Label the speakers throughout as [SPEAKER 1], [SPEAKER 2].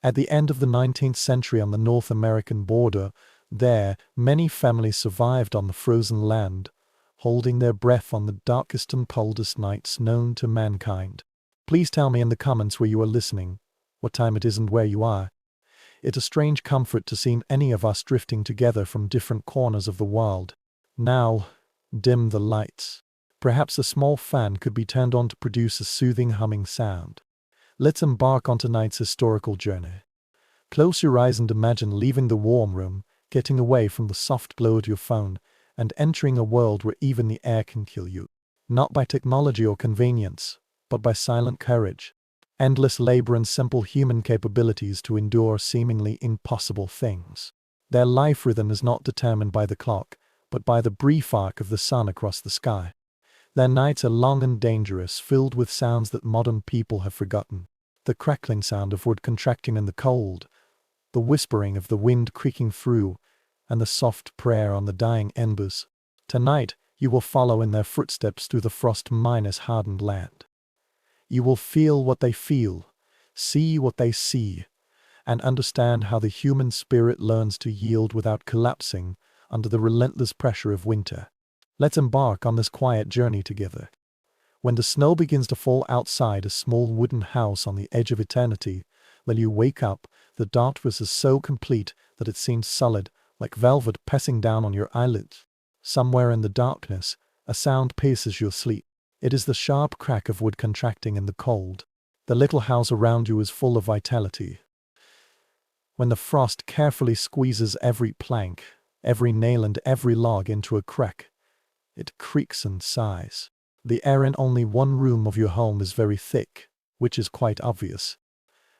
[SPEAKER 1] At the end of the 19th century on the North American border, many families survived on the frozen land, holding their breath on the darkest and coldest nights known to mankind. Please tell me in the comments where you are listening, what time it is and where you are. It's a strange comfort to see any of us drifting together from different corners of the world. Now, dim the lights. Perhaps a small fan could be turned on to produce a soothing humming sound. Let's embark on tonight's historical journey. Close your eyes and imagine leaving the warm room, getting away from the soft glow of your phone, and entering a world where even the air can kill you. Not by technology or convenience, but by silent courage. Endless labor and simple human capabilities to endure seemingly impossible things. Their life rhythm is not determined by the clock, but by the brief arc of the sun across the sky. Their nights are long and dangerous, filled with sounds that modern people have forgotten. The crackling sound of wood contracting in the cold, the whispering of the wind creaking through, and the soft prayer on the dying embers. Tonight, you will follow in their footsteps through the frost-minus hardened land. You will feel what they feel, see what they see, and understand how the human spirit learns to yield without collapsing under the relentless pressure of winter. Let's embark on this quiet journey together. When the snow begins to fall outside a small wooden house on the edge of eternity, when you wake up, the darkness is so complete that it seems solid, like velvet pressing down on your eyelids. Somewhere in the darkness, a sound pierces your sleep. It is the sharp crack of wood contracting in the cold. The little house around you is full of vitality. When the frost carefully squeezes every plank, every nail and every log into a crack, it creaks and sighs. The air in only one room of your home is very thick, which is quite obvious.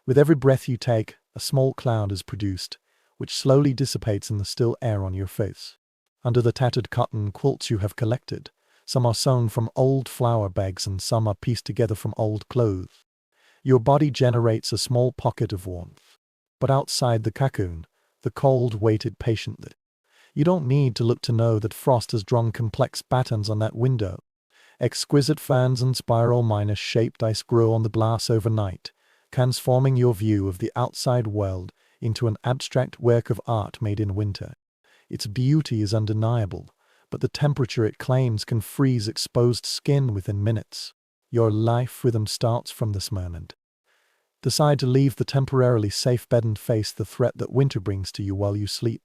[SPEAKER 1] With every breath you take, a small cloud is produced, which slowly dissipates in the still air on your face. Under the tattered cotton quilts you have collected, some are sewn from old flour bags and some are pieced together from old clothes. Your body generates a small pocket of warmth. But outside the cocoon, the cold waited patiently. You don't need to look to know that frost has drawn complex patterns on that window. Exquisite fans and spiral minus-shaped ice grow on the glass overnight, transforming your view of the outside world into an abstract work of art made in winter. Its beauty is undeniable, but the temperature it claims can freeze exposed skin within minutes. Your life rhythm starts from this moment. Decide to leave the temporarily safe bed and face the threat that winter brings to you while you sleep.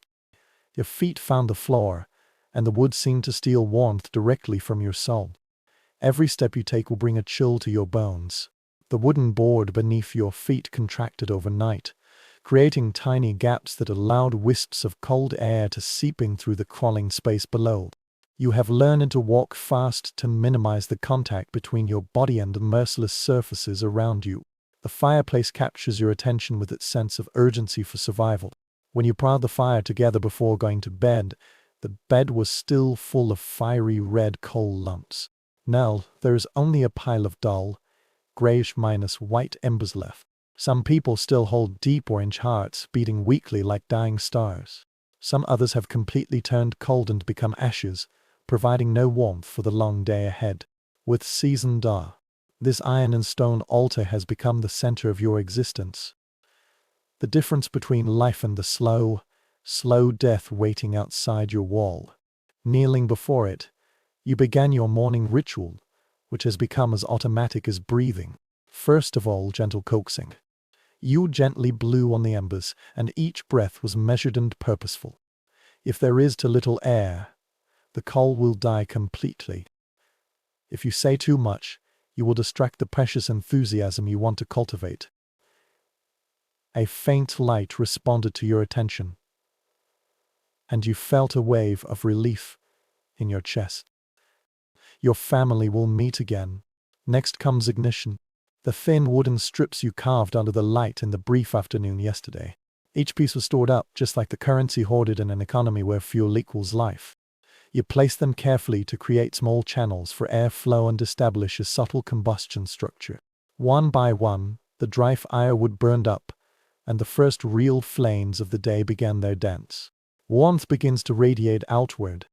[SPEAKER 1] Your feet found the floor, and the wood seemed to steal warmth directly from your soul. Every step you take will bring a chill to your bones. The wooden board beneath your feet contracted overnight, creating tiny gaps that allowed wisps of cold air to seep in through the crawling space below. You have learned to walk fast to minimize the contact between your body and the merciless surfaces around you. The fireplace captures your attention with its sense of urgency for survival. When you piled the fire together before going to bed, the bed was still full of fiery red coal lumps. Now, there is only a pile of dull, grayish-white embers left. Some people still hold deep orange hearts beating weakly like dying stars. Some others have completely turned cold and become ashes, providing no warmth for the long day ahead. With seasoned this iron and stone altar has become the center of your existence. The difference between life and the slow death waiting outside your wall. Kneeling before it, you began your morning ritual, which has become as automatic as breathing. First of all, gentle coaxing. You gently blew on the embers, and each breath was measured and purposeful. If there is too little air, the coal will die completely. If you say too much, you will distract the precious enthusiasm you want to cultivate. A faint light responded to your attention, and you felt a wave of relief in your chest. Your family will meet again. Next comes ignition. The thin wooden strips you carved under the light in the brief afternoon yesterday. Each piece was stored up, just like the currency hoarded in an economy where fuel equals life. You place them carefully to create small channels for airflow and establish a subtle combustion structure. One by one, the dry firewood burned up, and the first real flames of the day began their dance. Warmth begins to radiate outward.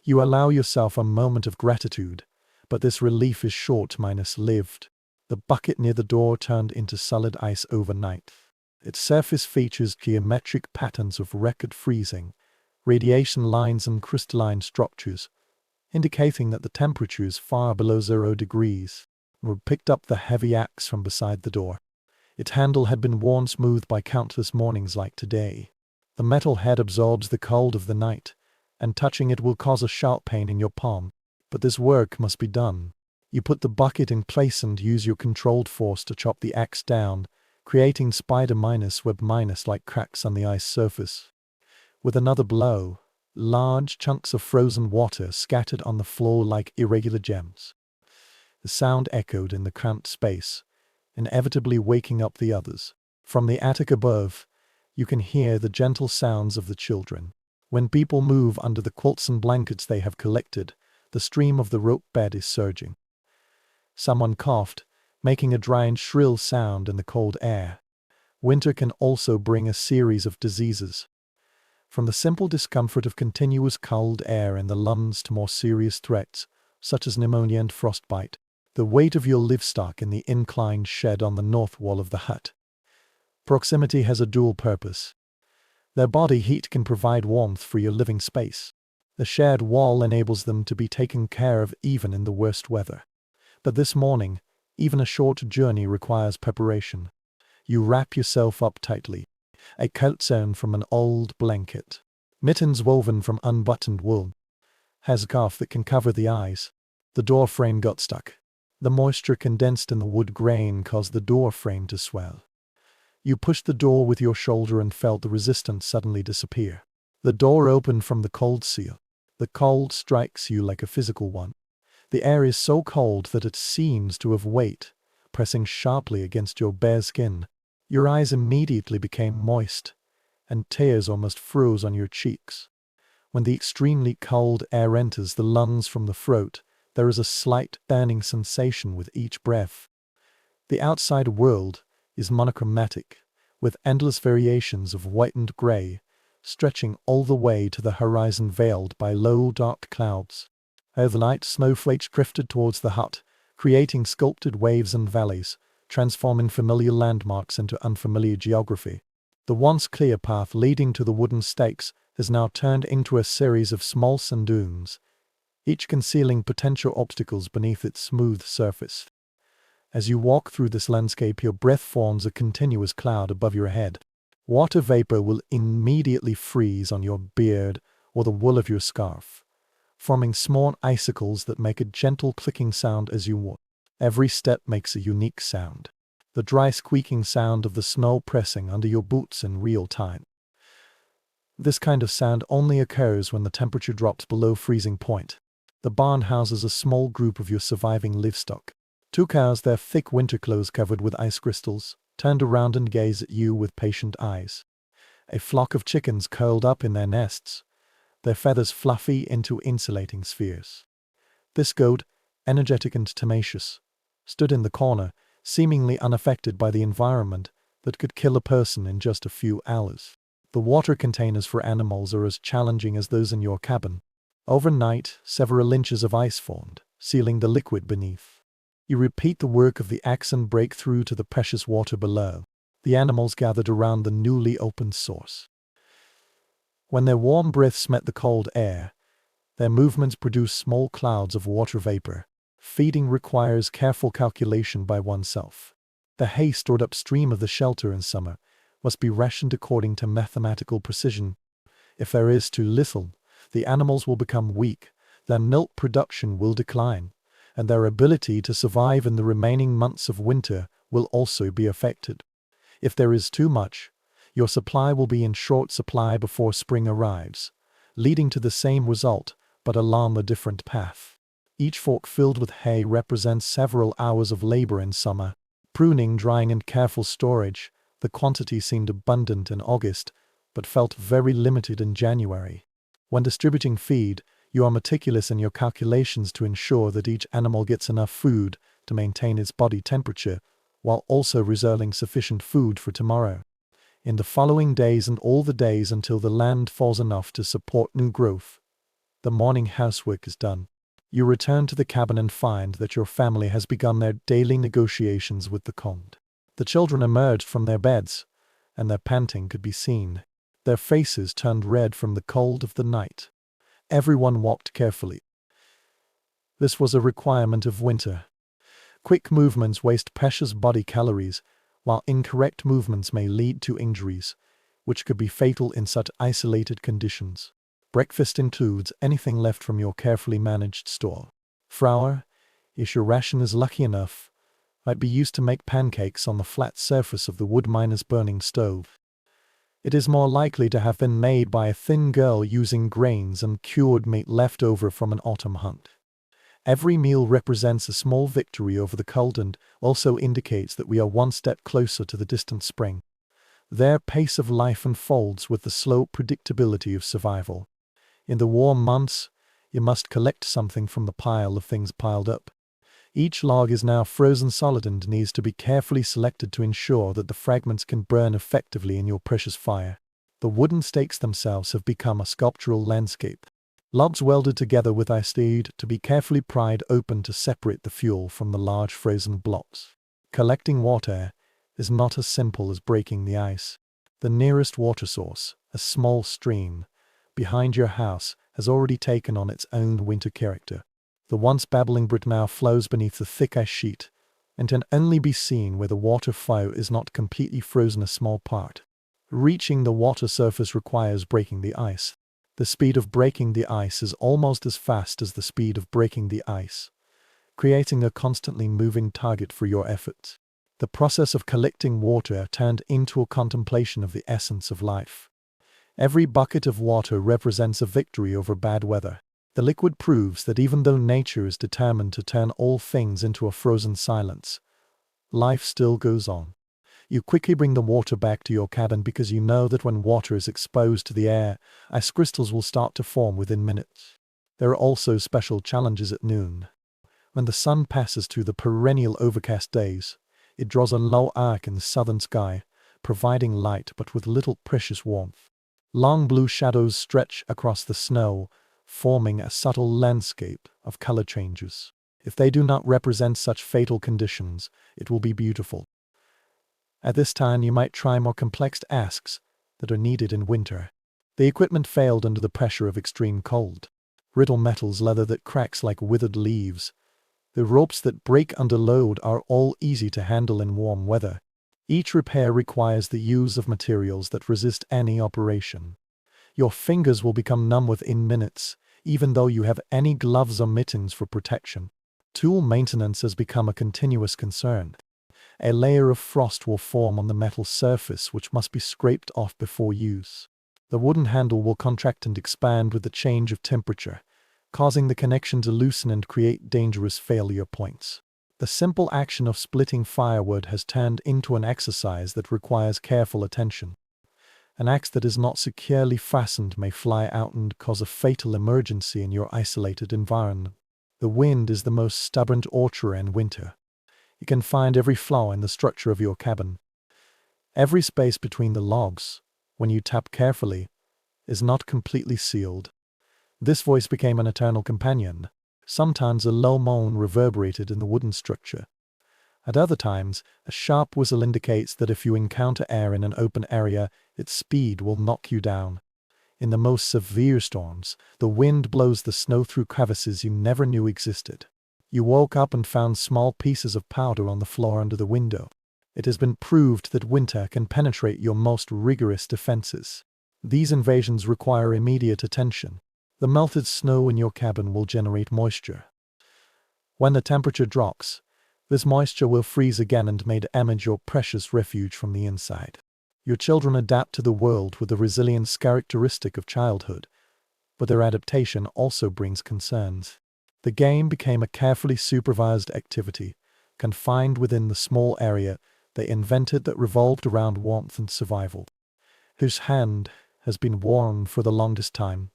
[SPEAKER 1] You allow yourself a moment of gratitude, but this relief is short-lived. The bucket near the door turned into solid ice overnight. Its surface features geometric patterns of record freezing, radiation lines and crystalline structures, indicating that the temperature is far below 0 degrees. Rob picked up the heavy axe from beside the door. Its handle had been worn smooth by countless mornings like today. The metal head absorbs the cold of the night, and touching it will cause a sharp pain in your palm. But this work must be done. You put the bucket in place and use your controlled force to chop the axe down, creating spider-web-like cracks on the ice surface. With another blow, large chunks of frozen water scattered on the floor like irregular gems. The sound echoed in the cramped space, inevitably waking up the others. From the attic above, you can hear the gentle sounds of the children. When people move under the quilts and blankets they have collected, the stream of the rope bed is surging. Someone coughed, making a dry and shrill sound in the cold air. Winter can also bring a series of diseases. From the simple discomfort of continuous cold air in the lungs to more serious threats, such as pneumonia and frostbite. The weight of your livestock in the inclined shed on the north wall of the hut. Proximity has a dual purpose. Their body heat can provide warmth for your living space. The shed wall enables them to be taken care of even in the worst weather. But this morning, even a short journey requires preparation. You wrap yourself up tightly. A coat sewn from an old blanket. Mittens woven from unbuttoned wool. Has a scarf that can cover the eyes. The door frame got stuck. The moisture condensed in the wood grain caused the door frame to swell. You pushed the door with your shoulder and felt the resistance suddenly disappear. The door opened from the cold seal. The cold strikes you like a physical one. The air is so cold that it seems to have weight, pressing sharply against your bare skin. Your eyes immediately became moist, and tears almost froze on your cheeks. When the extremely cold air enters the lungs from the throat, there is a slight burning sensation with each breath. The outside world is monochromatic, with endless variations of white and grey, stretching all the way to the horizon veiled by low dark clouds. Overnight, snowflakes drifted towards the hut, creating sculpted waves and valleys, transforming familiar landmarks into unfamiliar geography. The once clear path leading to the wooden stakes has now turned into a series of small sand dunes, each concealing potential obstacles beneath its smooth surface. As you walk through this landscape, your breath forms a continuous cloud above your head. Water vapor will immediately freeze on your beard or the wool of your scarf, forming small icicles that make a gentle clicking sound as you walk. Every step makes a unique sound. The dry squeaking sound of the snow pressing under your boots in real time. This kind of sound only occurs when the temperature drops below freezing point. The barn houses a small group of your surviving livestock. 2 cows, their thick winter clothes covered with ice crystals, turned around and gaze at you with patient eyes. A flock of chickens curled up in their nests, their feathers fluffy into insulating spheres. This goat, energetic and tenacious, stood in the corner, seemingly unaffected by the environment that could kill a person in just a few hours. The water containers for animals are as challenging as those in your cabin. Overnight, several inches of ice formed, sealing the liquid beneath. You repeat the work of the axe and break through to the precious water below. The animals gathered around the newly opened source. When their warm breaths met the cold air, their movements produced small clouds of water vapor. Feeding requires careful calculation by oneself. The hay stored upstream of the shelter in summer must be rationed according to mathematical precision. If there is too little, the animals will become weak, their milk production will decline, and their ability to survive in the remaining months of winter will also be affected. If there is too much, your supply will be in short supply before spring arrives, leading to the same result, but along a different path. Each fork filled with hay represents several hours of labor in summer. Pruning, drying, and careful storage, the quantity seemed abundant in August, but felt very limited in January. When distributing feed, you are meticulous in your calculations to ensure that each animal gets enough food to maintain its body temperature, while also reserving sufficient food for tomorrow. In the following days and all the days until the land falls enough to support new growth, the morning housework is done. You return to the cabin and find that your family has begun their daily negotiations with the cold. The children emerged from their beds, and their panting could be seen. Their faces turned red from the cold of the night. Everyone walked carefully. This was a requirement of winter. Quick movements waste precious body calories, while incorrect movements may lead to injuries, which could be fatal in such isolated conditions. Breakfast includes anything left from your carefully managed store. Flour, if your ration is lucky enough, might be used to make pancakes on the flat surface of the wood miner's burning stove. It is more likely to have been made by a thin girl using grains and cured meat left over from an autumn hunt. Every meal represents a small victory over the cold and also indicates that we are one step closer to the distant spring. Their pace of life unfolds with the slow predictability of survival. In the warm months, you must collect something from the pile of things piled up. Each log is now frozen solid and needs to be carefully selected to ensure that the fragments can burn effectively in your precious fire. The wooden stakes themselves have become a sculptural landscape. Logs welded together with ice need to be carefully pried open to separate the fuel from the large frozen blocks. Collecting water is not as simple as breaking the ice. The nearest water source, a small stream, behind your house has already taken on its own winter character. The once babbling brook now flows beneath the thick ice sheet, and can only be seen where the water flow is not completely frozen a small part. Reaching the water surface requires breaking the ice. The speed of breaking the ice is almost as fast as the speed of breaking the ice, creating a constantly moving target for your efforts. The process of collecting water turned into a contemplation of the essence of life. Every bucket of water represents a victory over bad weather. The liquid proves that even though nature is determined to turn all things into a frozen silence, life still goes on. You quickly bring the water back to your cabin because you know that when water is exposed to the air, ice crystals will start to form within minutes. There are also special challenges at noon. When the sun passes through the perennial overcast days, it draws a low arc in the southern sky, providing light but with little precious warmth. Long blue shadows stretch across the snow, forming a subtle landscape of color changes. If they do not represent such fatal conditions, it will be beautiful. At this time you might try more complex tasks that are needed in winter. The equipment failed under the pressure of extreme cold. Brittle metals, leather that cracks like withered leaves. The ropes that break under load are all easy to handle in warm weather. Each repair requires the use of materials that resist any operation. Your fingers will become numb within minutes, even though you have any gloves or mittens for protection. Tool maintenance has become a continuous concern. A layer of frost will form on the metal surface which must be scraped off before use. The wooden handle will contract and expand with the change of temperature, causing the connection to loosen and create dangerous failure points. The simple action of splitting firewood has turned into an exercise that requires careful attention. An axe that is not securely fastened may fly out and cause a fatal emergency in your isolated environment. The wind is the most stubborn torturer in winter. You can find every flaw in the structure of your cabin. Every space between the logs, when you tap carefully, is not completely sealed. This voice became an eternal companion. Sometimes a low moan reverberated in the wooden structure. At other times, a sharp whistle indicates that if you encounter air in an open area, its speed will knock you down. In the most severe storms, the wind blows the snow through crevices you never knew existed. You woke up and found small pieces of powder on the floor under the window. It has been proved that winter can penetrate your most rigorous defenses. These invasions require immediate attention. The melted snow in your cabin will generate moisture. When the temperature drops, this moisture will freeze again and may damage your precious refuge from the inside. Your children adapt to the world with the resilience characteristic of childhood, but their adaptation also brings concerns. The game became a carefully supervised activity, confined within the small area they invented that revolved around warmth and survival. Whose hand has been worn for the longest time?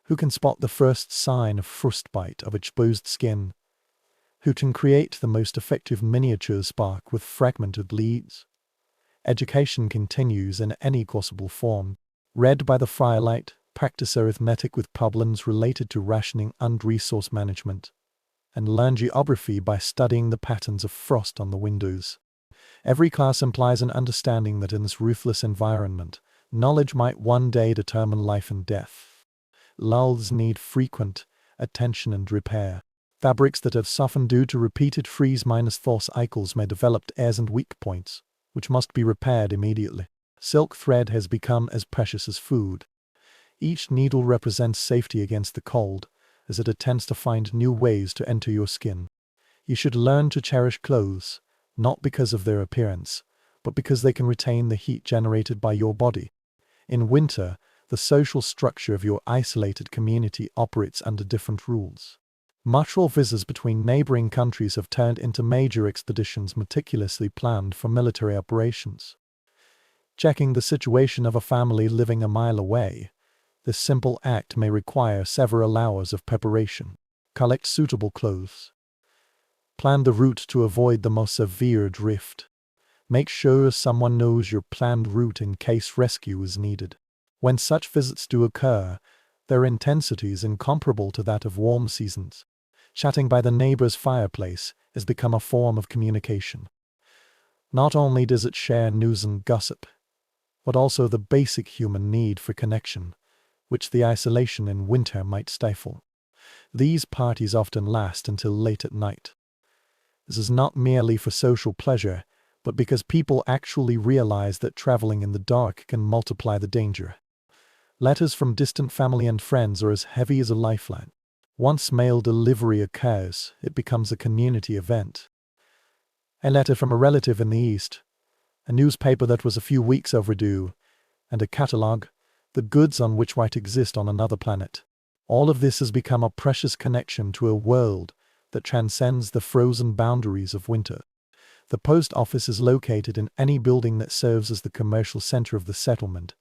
[SPEAKER 1] Who can spot the first sign of frostbite of exposed skin? Who can create the most effective miniature spark with fragmented leads? Education continues in any possible form. Read by the firelight, practice arithmetic with problems related to rationing and resource management, and learn geography by studying the patterns of frost on the windows. Every class implies an understanding that in this ruthless environment, knowledge might one day determine life and death. Lulls need frequent attention and repair. Fabrics that have softened due to repeated freeze-thaw cycles may develop tears and weak points, which must be repaired immediately. Silk thread has become as precious as food. Each needle represents safety against the cold, as it attempts to find new ways to enter your skin. You should learn to cherish clothes, not because of their appearance, but because they can retain the heat generated by your body. In winter, the social structure of your isolated community operates under different rules. Mutual visas between neighboring countries have turned into major expeditions meticulously planned for military operations. Checking the situation of a family living a mile away, this simple act may require several hours of preparation. Collect suitable clothes. Plan the route to avoid the most severe drift. Make sure someone knows your planned route in case rescue is needed. When such visits do occur, their intensity is incomparable to that of warm seasons. Chatting by the neighbor's fireplace has become a form of communication. Not only does it share news and gossip, but also the basic human need for connection, which the isolation in winter might stifle. These parties often last until late at night. This is not merely for social pleasure, but because people actually realize that traveling in the dark can multiply the danger. Letters from distant family and friends are as heavy as a lifeline. Once mail delivery occurs, it becomes a community event. A letter from a relative in the East, a newspaper that was a few weeks overdue, and a catalogue, the goods on which might exist on another planet. All of this has become a precious connection to a world that transcends the frozen boundaries of winter. The post office is located in any building that serves as the commercial center of the settlement,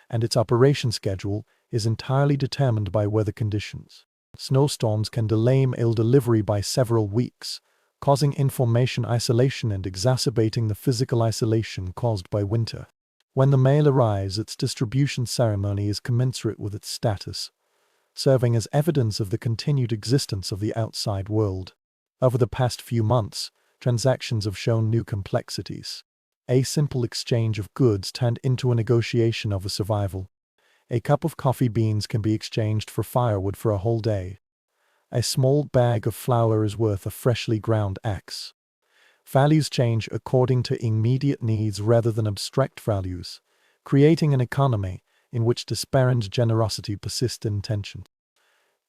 [SPEAKER 1] and its operation schedule is entirely determined by weather conditions. Snowstorms can delay mail delivery by several weeks, causing information isolation and exacerbating the physical isolation caused by winter. When the mail arrives, its distribution ceremony is commensurate with its status, serving as evidence of the continued existence of the outside world. Over the past few months, transactions have shown new complexities. A simple exchange of goods turned into a negotiation over survival. A cup of coffee beans can be exchanged for firewood for a whole day. A small bag of flour is worth a freshly ground axe. Values change according to immediate needs rather than abstract values, creating an economy in which despair and generosity persist in tension.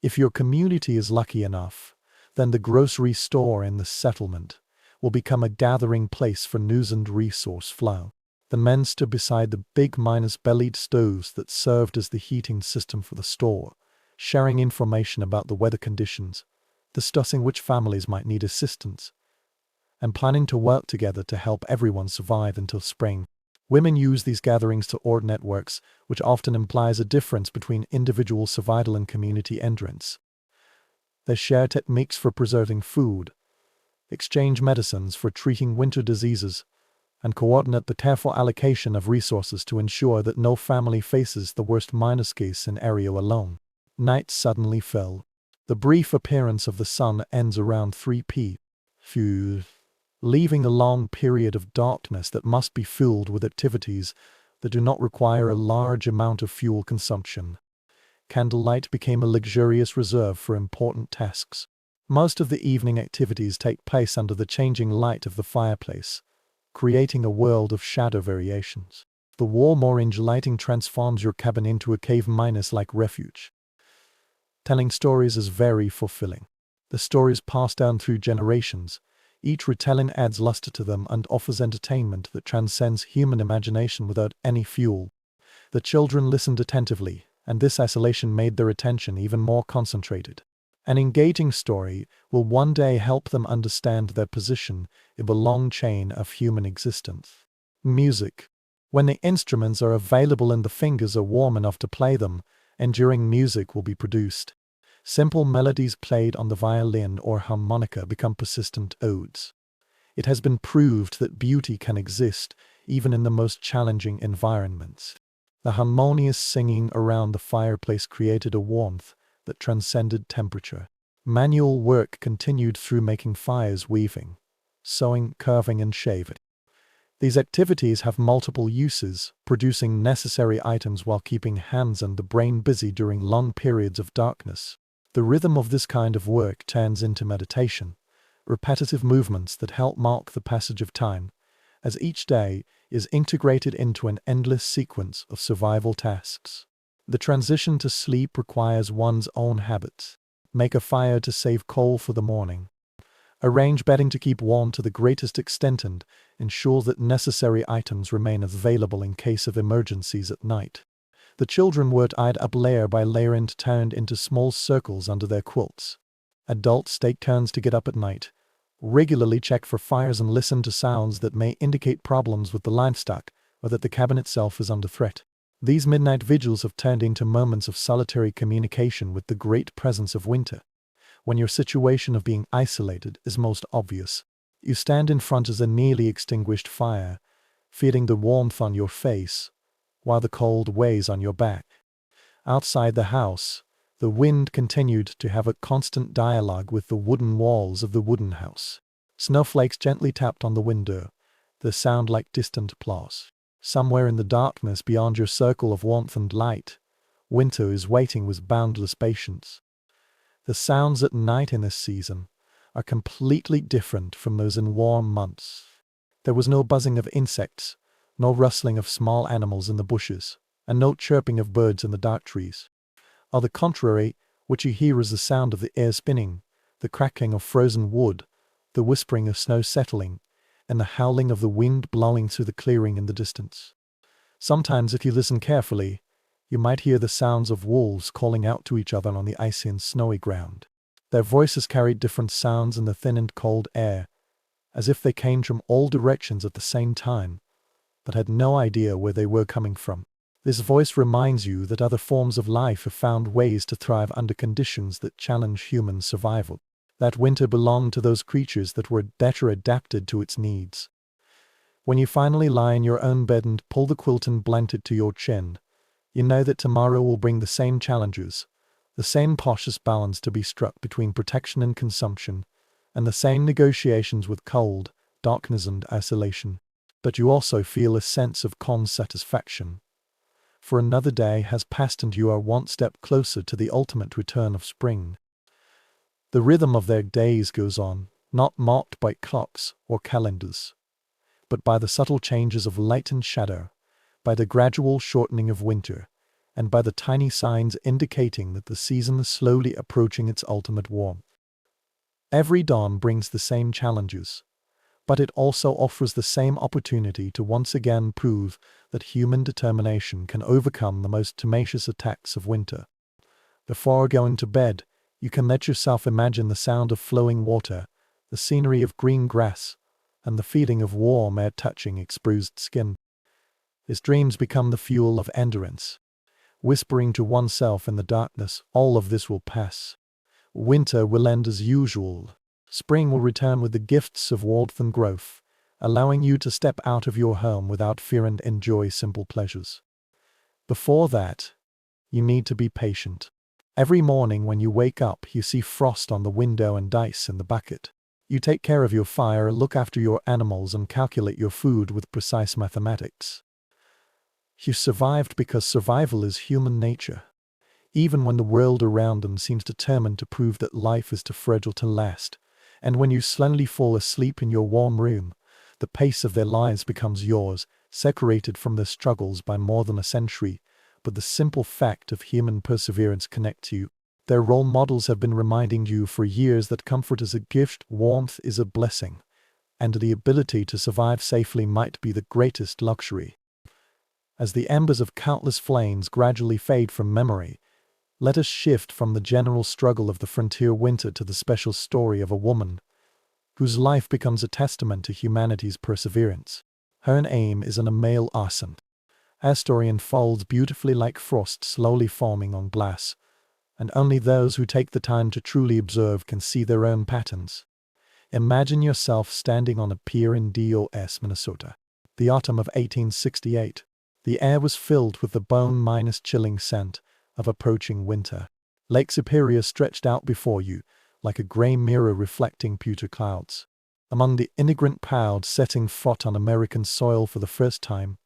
[SPEAKER 1] If your community is lucky enough, then the grocery store in the settlement will become a gathering place for news and resource flow. The men stood beside the big bellied stoves that served as the heating system for the store, sharing information about the weather conditions, discussing which families might need assistance, and planning to work together to help everyone survive until spring. Women use these gatherings to order networks, which often implies a difference between individual survival and community endurance. They share techniques for preserving food, exchange medicines for treating winter diseases, and coordinate the careful allocation of resources to ensure that no family faces the worst case scenario alone. Night suddenly fell. The brief appearance of the sun ends around 3 p.m., leaving a long period of darkness that must be filled with activities that do not require a large amount of fuel consumption. Candlelight became a luxurious reserve for important tasks. Most of the evening activities take place under the changing light of the fireplace, creating a world of shadow variations. The warm orange lighting transforms your cabin into a cave-like refuge. Telling stories is very fulfilling. The stories pass down through generations. Each retelling adds luster to them and offers entertainment that transcends human imagination without any fuel. The children listened attentively, and this isolation made their attention even more concentrated. An engaging story will one day help them understand their position in the long chain of human existence. Music. When the instruments are available and the fingers are warm enough to play them, enduring music will be produced. Simple melodies played on the violin or harmonica become persistent odes. It has been proved that beauty can exist even in the most challenging environments. The harmonious singing around the fireplace created a warmth that transcended temperature. Manual work continued through making fires, weaving, sewing, carving, and shaving. These activities have multiple uses, producing necessary items while keeping hands and the brain busy during long periods of darkness. The rhythm of this kind of work turns into meditation, repetitive movements that help mark the passage of time, as each day is integrated into an endless sequence of survival tasks. The transition to sleep requires one's own habits. Make a fire to save coal for the morning. Arrange bedding to keep warm to the greatest extent and ensure that necessary items remain available in case of emergencies at night. The children were tied up layer by layer and turned into small circles under their quilts. Adults take turns to get up at night, regularly check for fires and listen to sounds that may indicate problems with the livestock or that the cabin itself is under threat. These midnight vigils have turned into moments of solitary communication with the great presence of winter. When your situation of being isolated is most obvious, you stand in front of a nearly extinguished fire, feeling the warmth on your face, while the cold weighs on your back. Outside the house, the wind continued to have a constant dialogue with the wooden walls of the wooden house. Snowflakes gently tapped on the window, the sound like distant applause. Somewhere in the darkness beyond your circle of warmth and light, winter is waiting with boundless patience. The sounds at night in this season are completely different from those in warm months. There was no buzzing of insects, no rustling of small animals in the bushes, and no chirping of birds in the dark trees. On the contrary, what you hear is the sound of the air spinning, the cracking of frozen wood, the whispering of snow settling, and the howling of the wind blowing through the clearing in the distance. Sometimes, if you listen carefully, you might hear the sounds of wolves calling out to each other on the icy and snowy ground. Their voices carried different sounds in the thin and cold air, as if they came from all directions at the same time, but had no idea where they were coming from. This voice reminds you that other forms of life have found ways to thrive under conditions that challenge human survival. That winter belonged to those creatures that were better adapted to its needs. When you finally lie in your own bed and pull the quilt and blanket to your chin, you know that tomorrow will bring the same challenges, the same cautious balance to be struck between protection and consumption, and the same negotiations with cold, darkness and isolation. But you also feel a sense of calm satisfaction. For another day has passed and you are one step closer to the ultimate return of spring. The rhythm of their days goes on, not marked by clocks or calendars, but by the subtle changes of light and shadow, by the gradual shortening of winter, and by the tiny signs indicating that the season is slowly approaching its ultimate warmth. Every dawn brings the same challenges, but it also offers the same opportunity to once again prove that human determination can overcome the most tenacious attacks of winter. Before going to bed, you can let yourself imagine the sound of flowing water, the scenery of green grass, and the feeling of warm air touching exposed skin. These dreams become the fuel of endurance. Whispering to oneself in the darkness, all of this will pass. Winter will end as usual. Spring will return with the gifts of warmth and growth, allowing you to step out of your home without fear and enjoy simple pleasures. Before that, you need to be patient. Every morning when you wake up, you see frost on the window and ice in the bucket. You take care of your fire, look after your animals, and calculate your food with precise mathematics. You survived because survival is human nature. Even when the world around them seems determined to prove that life is too fragile to last, and when you slowly fall asleep in your warm room, the pace of their lives becomes yours, separated from their struggles by more than a century, but the simple fact of human perseverance connects you. Their role models have been reminding you for years that comfort is a gift, warmth is a blessing, and the ability to survive safely might be the greatest luxury. As the embers of countless flames gradually fade from memory, let us shift from the general struggle of the frontier winter to the special story of a woman whose life becomes a testament to humanity's perseverance. Her name is an male arson. Her story unfolds beautifully like frost slowly forming on glass, and only those who take the time to truly observe can see their own patterns. Imagine yourself standing on a pier in DOS, Minnesota. The autumn of 1868. The air was filled with the bone-chilling scent of approaching winter. Lake Superior stretched out before you, like a gray mirror reflecting pewter clouds. Among the immigrant crowd setting foot on American soil for the first time,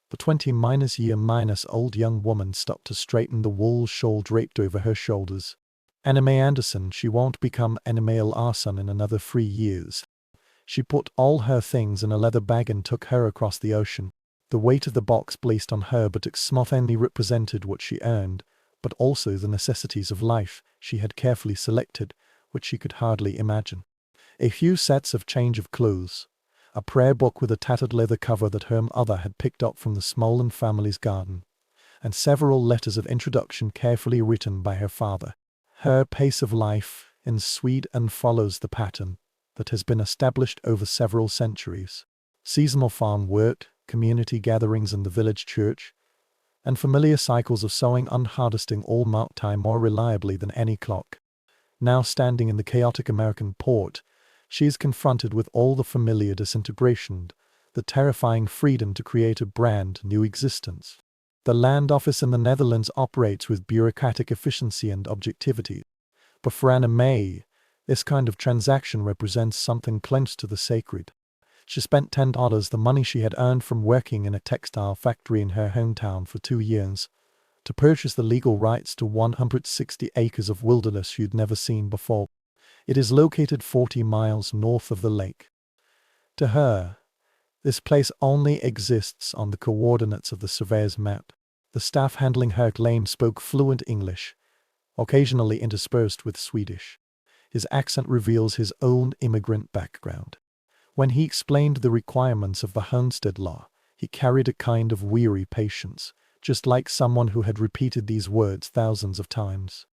[SPEAKER 1] the 20-year-old young woman stopped to straighten the wool shawl draped over her shoulders. Anime Anderson, she won't become Anime Larson in another 3 years. She put all her things in a leather bag and took her across the ocean. The weight of the box placed on her but not only represented what she earned, but also the necessities of life she had carefully selected, which she could hardly imagine. A few sets of change of clothes, a prayer book with a tattered leather cover that her mother had picked up from the Smolin family's garden, and several letters of introduction carefully written by her father. Her pace of life in Sweden follows the pattern that has been established over several centuries. Seasonal farm work, community gatherings in the village church, and familiar cycles of sowing and harvesting all mark time more reliably than any clock. Now standing in the chaotic American port, she is confronted with all the familiar disintegration, the terrifying freedom to create a brand new existence. The land office in the Netherlands operates with bureaucratic efficiency and objectivity, but for Anna May, this kind of transaction represents something close to the sacred. She spent $10, the money she had earned from working in a textile factory in her hometown for 2 years, to purchase the legal rights to 160 acres of wilderness she'd never seen before. It is located 40 miles north of the lake. To her, this place only exists on the coordinates of the surveyor's map. The staff handling her claim spoke fluent English, occasionally interspersed with Swedish. His accent reveals his own immigrant background. When he explained the requirements of the homestead law, he carried a kind of weary patience, just like someone who had repeated these words thousands of times.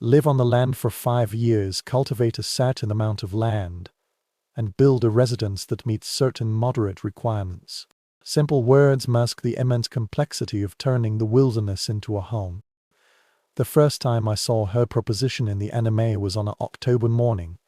[SPEAKER 1] Live on the land for 5 years, cultivate a certain amount of land, and build a residence that meets certain moderate requirements. Simple words mask the immense complexity of turning the wilderness into a home. The first time I saw her proposition in the anime was on an October morning,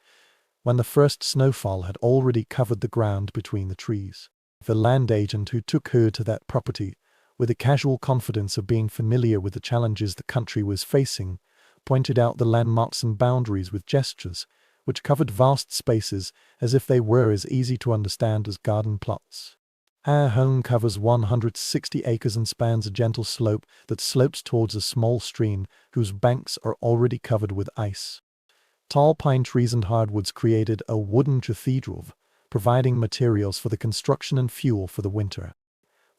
[SPEAKER 1] when the first snowfall had already covered the ground between the trees. The land agent who took her to that property, with the casual confidence of being familiar with the challenges the country was facing, pointed out the landmarks and boundaries with gestures, which covered vast spaces as if they were as easy to understand as garden plots. Our home covers 160 acres and spans a gentle slope that slopes towards a small stream whose banks are already covered with ice. Tall pine trees and hardwoods created a wooden cathedral, providing materials for the construction and fuel for the winter.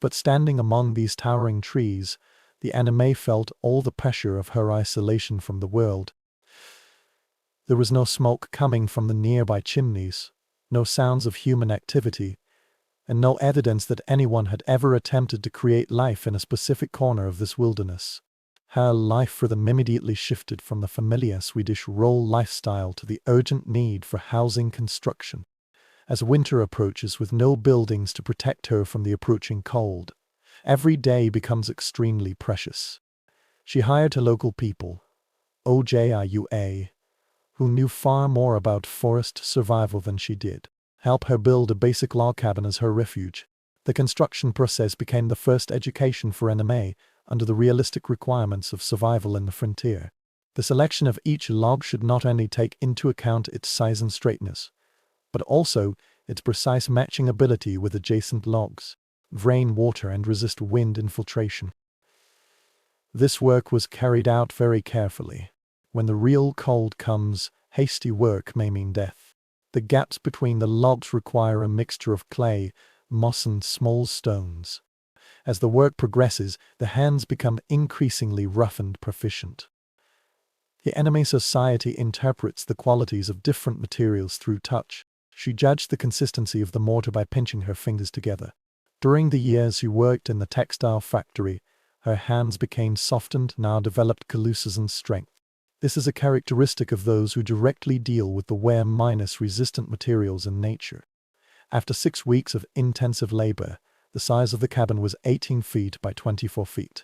[SPEAKER 1] But standing among these towering trees, the anime felt all the pressure of her isolation from the world. There was no smoke coming from the nearby chimneys, no sounds of human activity, and no evidence that anyone had ever attempted to create life in a specific corner of this wilderness. Her life for them immediately shifted from the familiar Swedish rural lifestyle to the urgent need for housing construction. As winter approaches with no buildings to protect her from the approaching cold, every day becomes extremely precious. She hired her local people, OJIUA, who knew far more about forest survival than she did, help her build a basic log cabin as her refuge. The construction process became the first education for anime under the realistic requirements of survival in the frontier. The selection of each log should not only take into account its size and straightness, but also its precise matching ability with adjacent logs, drain water and resist wind infiltration. This work was carried out very carefully. When the real cold comes, hasty work may mean death. The gaps between the logs require a mixture of clay, moss and small stones. As the work progresses, the hands become increasingly rough and proficient. The anime society interprets the qualities of different materials through touch. She judged the consistency of the mortar by pinching her fingers together. During the years she worked in the textile factory, her hands became softened, now developed calluses and strength. This is a characteristic of those who directly deal with the wear-resistant materials in nature. After 6 weeks of intensive labor, the size of the cabin was 18 feet by 24 feet.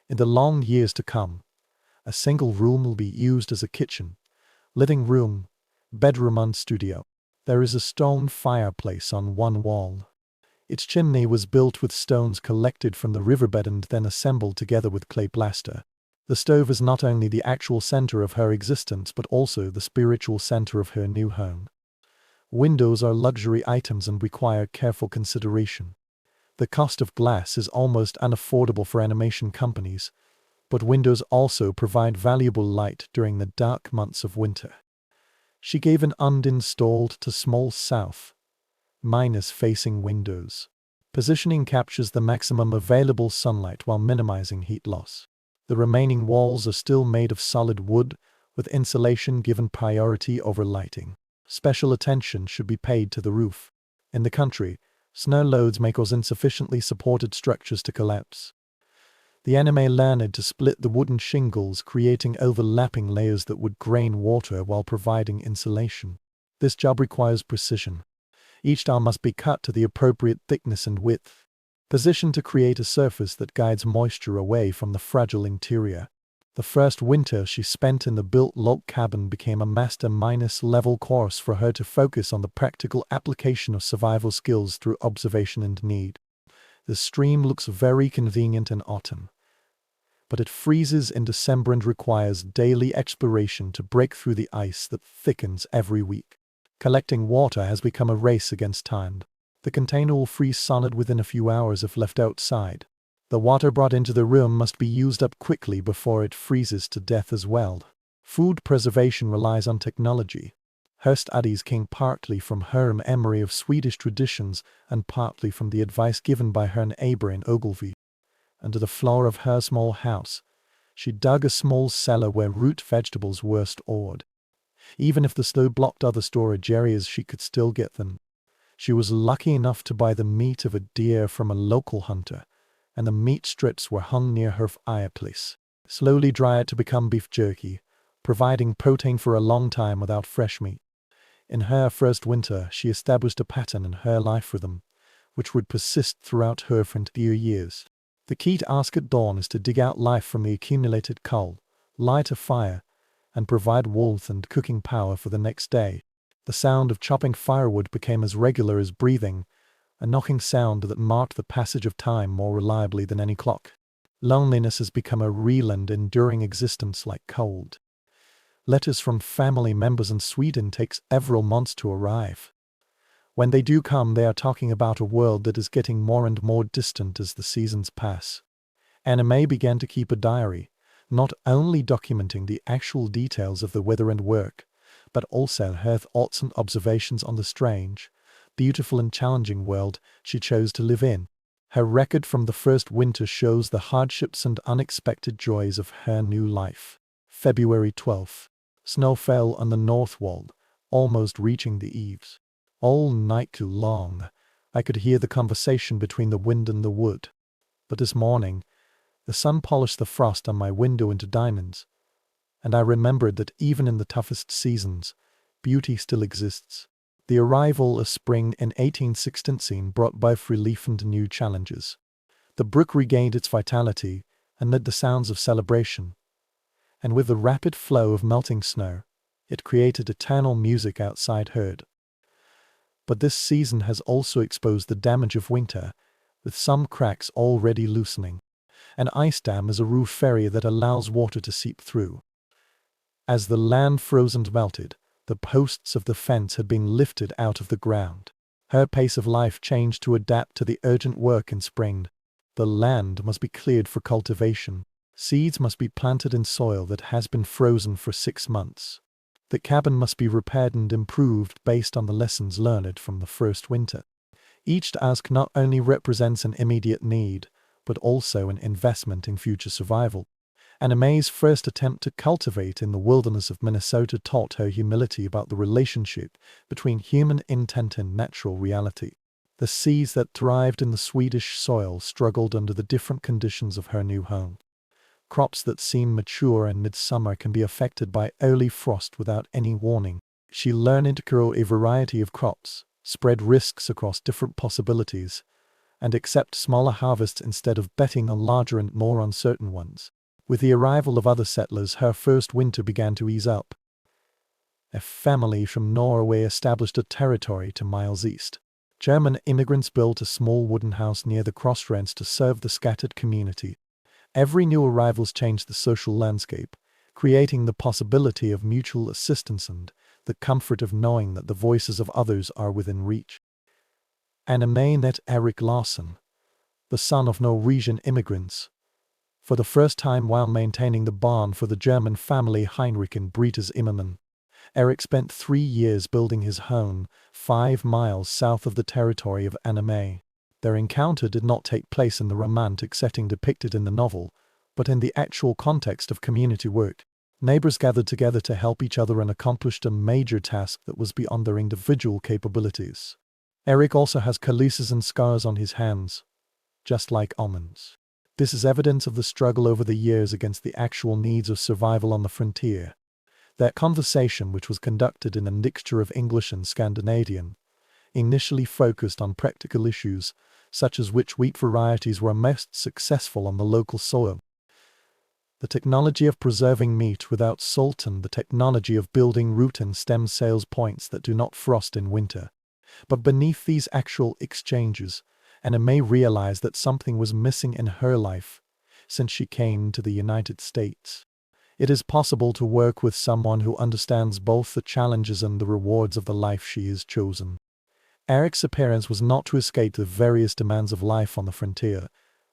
[SPEAKER 1] In the long years to come, a single room will be used as a kitchen, living room, bedroom and studio. There is a stone fireplace on one wall. Its chimney was built with stones collected from the riverbed and then assembled together with clay plaster. The stove is not only the actual center of her existence but also the spiritual center of her new home. Windows are luxury items and require careful consideration. The cost of glass is almost unaffordable for animation companies, but windows also provide valuable light during the dark months of winter. She gave an uninstalled to small south, minus facing windows. Positioning captures the maximum available sunlight while minimizing heat loss. The remaining walls are still made of solid wood, with insulation given priority over lighting. Special attention should be paid to the roof. In the country, snow loads may cause insufficiently supported structures to collapse. The anime learned to split the wooden shingles, creating overlapping layers that would drain water while providing insulation. This job requires precision. Each tile must be cut to the appropriate thickness and width, positioned to create a surface that guides moisture away from the fragile interior. The first winter she spent in the built log cabin became a master-level course for her to focus on the practical application of survival skills through observation and need. The stream looks very convenient in autumn, but it freezes in December and requires daily exploration to break through the ice that thickens every week. Collecting water has become a race against time. The container will freeze solid within a few hours if left outside. The water brought into the room must be used up quickly before it freezes to death as well. Food preservation relies on technology. Her studies came partly from her memory of Swedish traditions and partly from the advice given by her neighbor in Ogilvy. Under the floor of her small house, she dug a small cellar where root vegetables were stored. Even if the snow blocked other storage areas, she could still get them. She was lucky enough to buy the meat of a deer from a local hunter, and the meat strips were hung near her fireplace. Slowly dry it to become beef jerky, providing protein for a long time without fresh meat. In her first winter, she established a pattern in her life rhythm, which would persist throughout her frontier years. The key to ask at dawn is to dig out life from the accumulated coal, light a fire, and provide warmth and cooking power for the next day. The sound of chopping firewood became as regular as breathing, a knocking sound that marked the passage of time more reliably than any clock. Loneliness has become a real and enduring existence like cold. Letters from family members in Sweden take several months to arrive. When they do come, they are talking about a world that is getting more and more distant as the seasons pass. Anime began to keep a diary, not only documenting the actual details of the weather and work, but also her thoughts and observations on the strange, beautiful and challenging world she chose to live in. Her record from the first winter shows the hardships and unexpected joys of her new life. February 12th. Snow fell on the north wall, almost reaching the eaves. All night too long, I could hear the conversation between the wind and the wood. But this morning, the sun polished the frost on my window into diamonds, and I remembered that even in the toughest seasons, beauty still exists. The arrival of spring in 1816 brought both relief and new challenges. The brook regained its vitality amid the sounds of celebration, and with the rapid flow of melting snow, it created eternal music outside heard. But this season has also exposed the damage of winter, with some cracks already loosening. An ice dam is a roof area that allows water to seep through. As the land froze and melted, the posts of the fence had been lifted out of the ground. Her pace of life changed to adapt to the urgent work in spring. The land must be cleared for cultivation. Seeds must be planted in soil that has been frozen for 6 months. The cabin must be repaired and improved based on the lessons learned from the first winter. Each task not only represents an immediate need, but also an investment in future survival. Anime's first attempt to cultivate in the wilderness of Minnesota taught her humility about the relationship between human intent and natural reality. The seeds that thrived in the Swedish soil struggled under the different conditions of her new home. Crops that seem mature in midsummer can be affected by early frost without any warning. She learned to grow a variety of crops, spread risks across different possibilities, and accept smaller harvests instead of betting on larger and more uncertain ones. With the arrival of other settlers, her first winter began to ease up. A family from Norway established a territory 2 miles east. German immigrants built a small wooden house near the crossroads to serve the scattered community. Every new arrival changed the social landscape, creating the possibility of mutual assistance and the comfort of knowing that the voices of others are within reach. Anime met Erik Larsen, the son of Norwegian immigrants, for the first time while maintaining the barn for the German family Heinrich and Britta Zimmermann. Erik spent 3 years building his home, 5 miles south of the territory of Anime. Their encounter did not take place in the romantic setting depicted in the novel, but in the actual context of community work. Neighbors gathered together to help each other and accomplished a major task that was beyond their individual capabilities. Erik also has calluses and scars on his hands, just like almonds. This is evidence of the struggle over the years against the actual needs of survival on the frontier. Their conversation, which was conducted in a mixture of English and Scandinavian, initially focused on practical issues, such as which wheat varieties were most successful on the local soil, the technology of preserving meat without salt, and the technology of building root and stem sales points that do not frost in winter. But beneath these actual exchanges, Anime realized that something was missing in her life since she came to the United States. It is possible to work with someone who understands both the challenges and the rewards of the life she has chosen. Erik's appearance was not to escape the various demands of life on the frontier,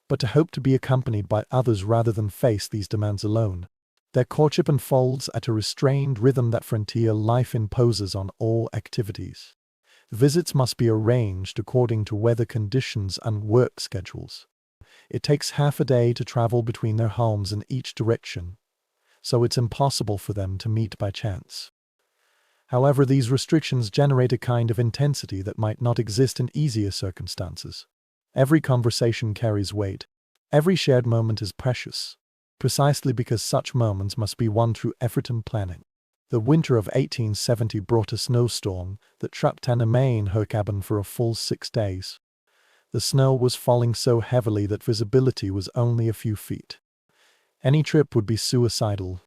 [SPEAKER 1] but to hope to be accompanied by others rather than face these demands alone. Their courtship unfolds at a restrained rhythm that frontier life imposes on all activities. Visits must be arranged according to weather conditions and work schedules. It takes half a day to travel between their homes in each direction, so it's impossible for them to meet by chance. However, these restrictions generate a kind of intensity that might not exist in easier circumstances. Every conversation carries weight. Every shared moment is precious, precisely because such moments must be won through effort and planning. The winter of 1870 brought a snowstorm that trapped Anime in her cabin for a full 6 days. The snow was falling so heavily that visibility was only a few feet. Any trip would be suicidal.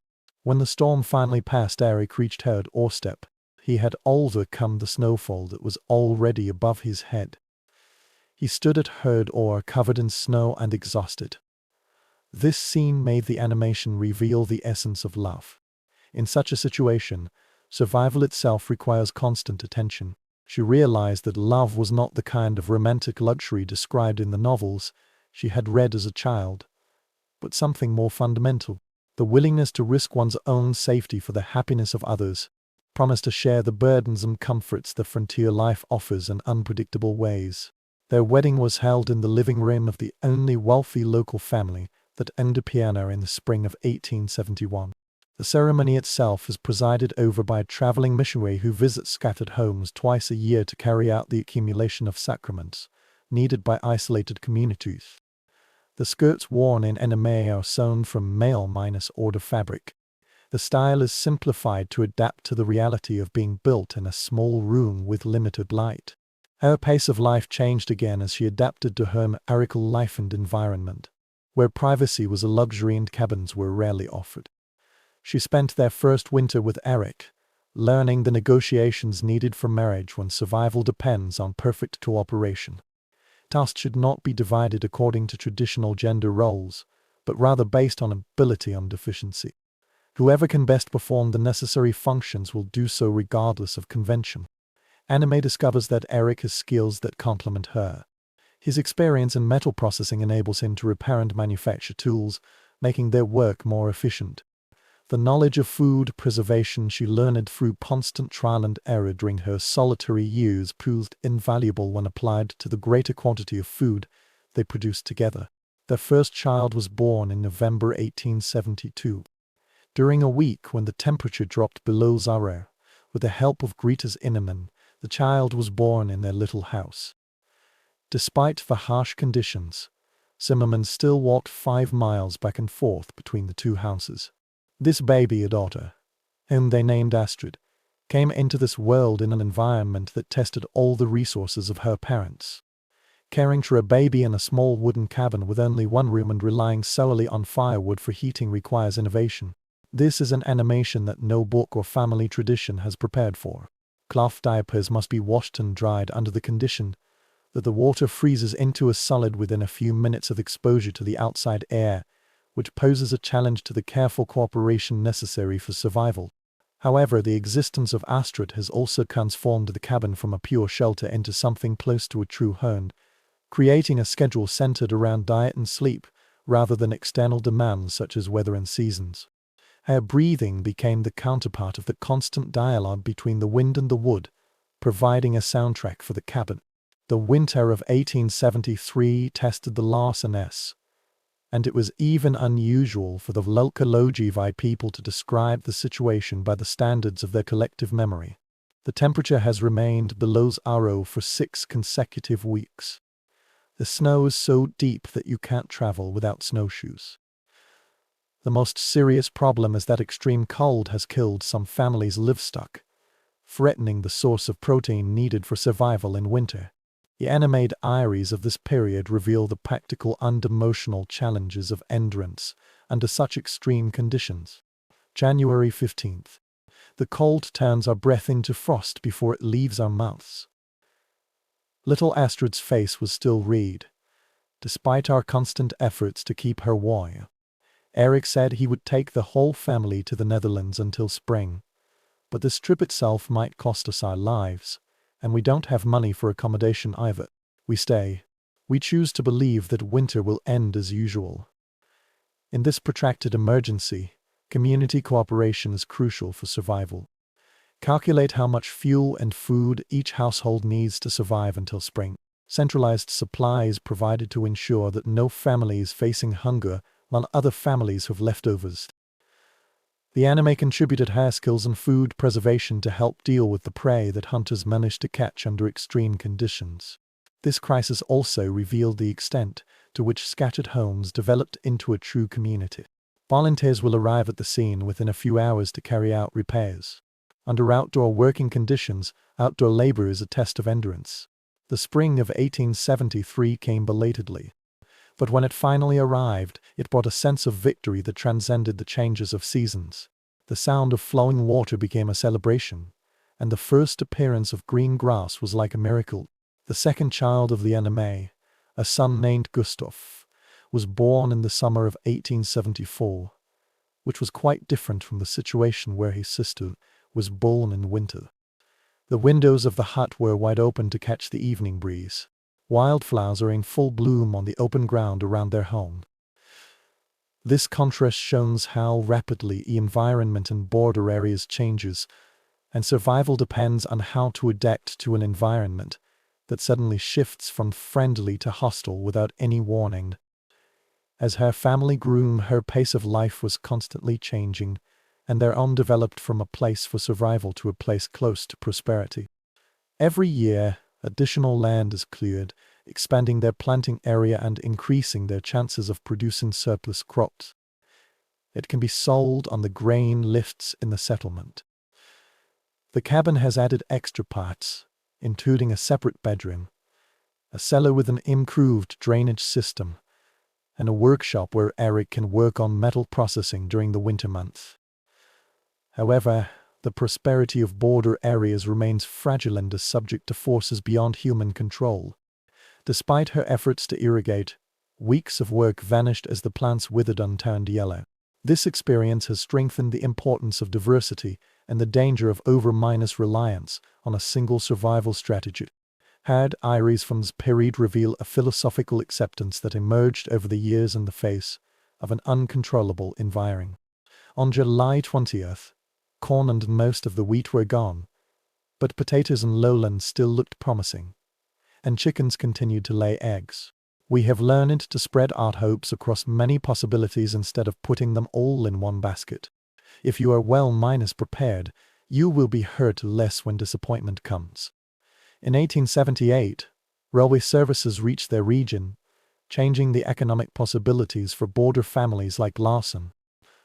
[SPEAKER 1] When the storm finally passed, Erik reached her doorstep. He had overcome the snowfall that was already above his head. He stood at her door, covered in snow and exhausted. This scene made the animation reveal the essence of love. In such a situation, survival itself requires constant attention. She realized that love was not the kind of romantic luxury described in the novels she had read as a child, but something more fundamental: the willingness to risk one's own safety for the happiness of others, promise to share the burdens and comforts the frontier life offers in unpredictable ways. Their wedding was held in the living room of the only wealthy local family that owned a piano in the spring of 1871. The ceremony itself is presided over by a traveling missionary who visits scattered homes twice a year to carry out the accumulation of sacraments needed by isolated communities. The skirts worn in Anime are sewn from male-order fabric. The style is simplified to adapt to the reality of being built in a small room with limited light. Her pace of life changed again as she adapted to her miracle life and environment, where privacy was a luxury and cabins were rarely offered. She spent their first winter with Erik, learning the negotiations needed for marriage when survival depends on perfect cooperation. Tasks should not be divided according to traditional gender roles, but rather based on ability and efficiency. Whoever can best perform the necessary functions will do so regardless of convention. Anime discovers that Erik has skills that complement her. His experience in metal processing enables him to repair and manufacture tools, making their work more efficient. The knowledge of food preservation she learned through constant trial and error during her solitary years proved invaluable when applied to the greater quantity of food they produced together. Their first child was born in November 1872. During a week when the temperature dropped below zero, with the help of Britta Zimmermann, the child was born in their little house. Despite the harsh conditions, Zimmermann still walked 5 miles back and forth between the two houses. This baby, a daughter, whom they named Astrid, came into this world in an environment that tested all the resources of her parents. Caring for a baby in a small wooden cabin with only one room and relying solely on firewood for heating requires innovation. This is an animation that no book or family tradition has prepared for. Cloth diapers must be washed and dried under the condition that the water freezes into a solid within a few minutes of exposure to the outside air, which poses a challenge to the careful cooperation necessary for survival. However, the existence of Astrid has also transformed the cabin from a pure shelter into something close to a true home, creating a schedule centered around diet and sleep, rather than external demands such as weather and seasons. Her breathing became the counterpart of the constant dialogue between the wind and the wood, providing a soundtrack for the cabin. The winter of 1873 tested the Larsoness, and it was even unusual for the Lukalogivi people to describe the situation by the standards of their collective memory. The temperature has remained below 0 for 6 consecutive weeks. The snow is so deep that you can't travel without snowshoes. The most serious problem is that extreme cold has killed some families' livestock, threatening the source of protein needed for survival in winter. The animated diaries of this period reveal the practical and emotional challenges of endurance under such extreme conditions. January 15th. The cold turns our breath into frost before it leaves our mouths. Little Astrid's face was still red, despite our constant efforts to keep her warm. Eric said he would take the whole family to the Netherlands until spring, but this trip itself might cost us our lives, and we don't have money for accommodation either. We stay. We choose to believe that winter will end as usual. In this protracted emergency, community cooperation is crucial for survival. Calculate how much fuel and food each household needs to survive until spring. Centralized supply is provided to ensure that no family is facing hunger while other families have leftovers. The anime contributed hair skills and food preservation to help deal with the prey that hunters managed to catch under extreme conditions. This crisis also revealed the extent to which scattered homes developed into a true community. Volunteers will arrive at the scene within a few hours to carry out repairs. Under outdoor working conditions, outdoor labor is a test of endurance. The spring of 1873 came belatedly, but when it finally arrived, it brought a sense of victory that transcended the changes of seasons. The sound of flowing water became a celebration, and the first appearance of green grass was like a miracle. The second child of the anime, a son named Gustav, was born in the summer of 1874, which was quite different from the situation where his sister was born in winter. The windows of the hut were wide open to catch the evening breeze. Wildflowers are in full bloom on the open ground around their home. This contrast shows how rapidly the environment in border areas changes, and survival depends on how to adapt to an environment that suddenly shifts from friendly to hostile without any warning. As her family grew, her pace of life was constantly changing, and their own developed from a place for survival to a place close to prosperity. Every year, additional land is cleared, expanding their planting area and increasing their chances of producing surplus crops. It can be sold on the grain lifts in the settlement. The cabin has added extra parts, including a separate bedroom, a cellar with an improved drainage system, and a workshop where Eric can work on metal processing during the winter months. However, the prosperity of border areas remains fragile and is subject to forces beyond human control. Despite her efforts to irrigate, weeks of work vanished as the plants withered and turned yellow. This experience has strengthened the importance of diversity and the danger of over-reliance on a single survival strategy. Hard diaries from this period reveal a philosophical acceptance that emerged over the years in the face of an uncontrollable environment. On July 20th, corn and most of the wheat were gone, but potatoes and lowlands still looked promising, and chickens continued to lay eggs. We have learned to spread our hopes across many possibilities instead of putting them all in one basket. If you are well-prepared, you will be hurt less when disappointment comes. In 1878, railway services reached their region, changing the economic possibilities for border families like Larson.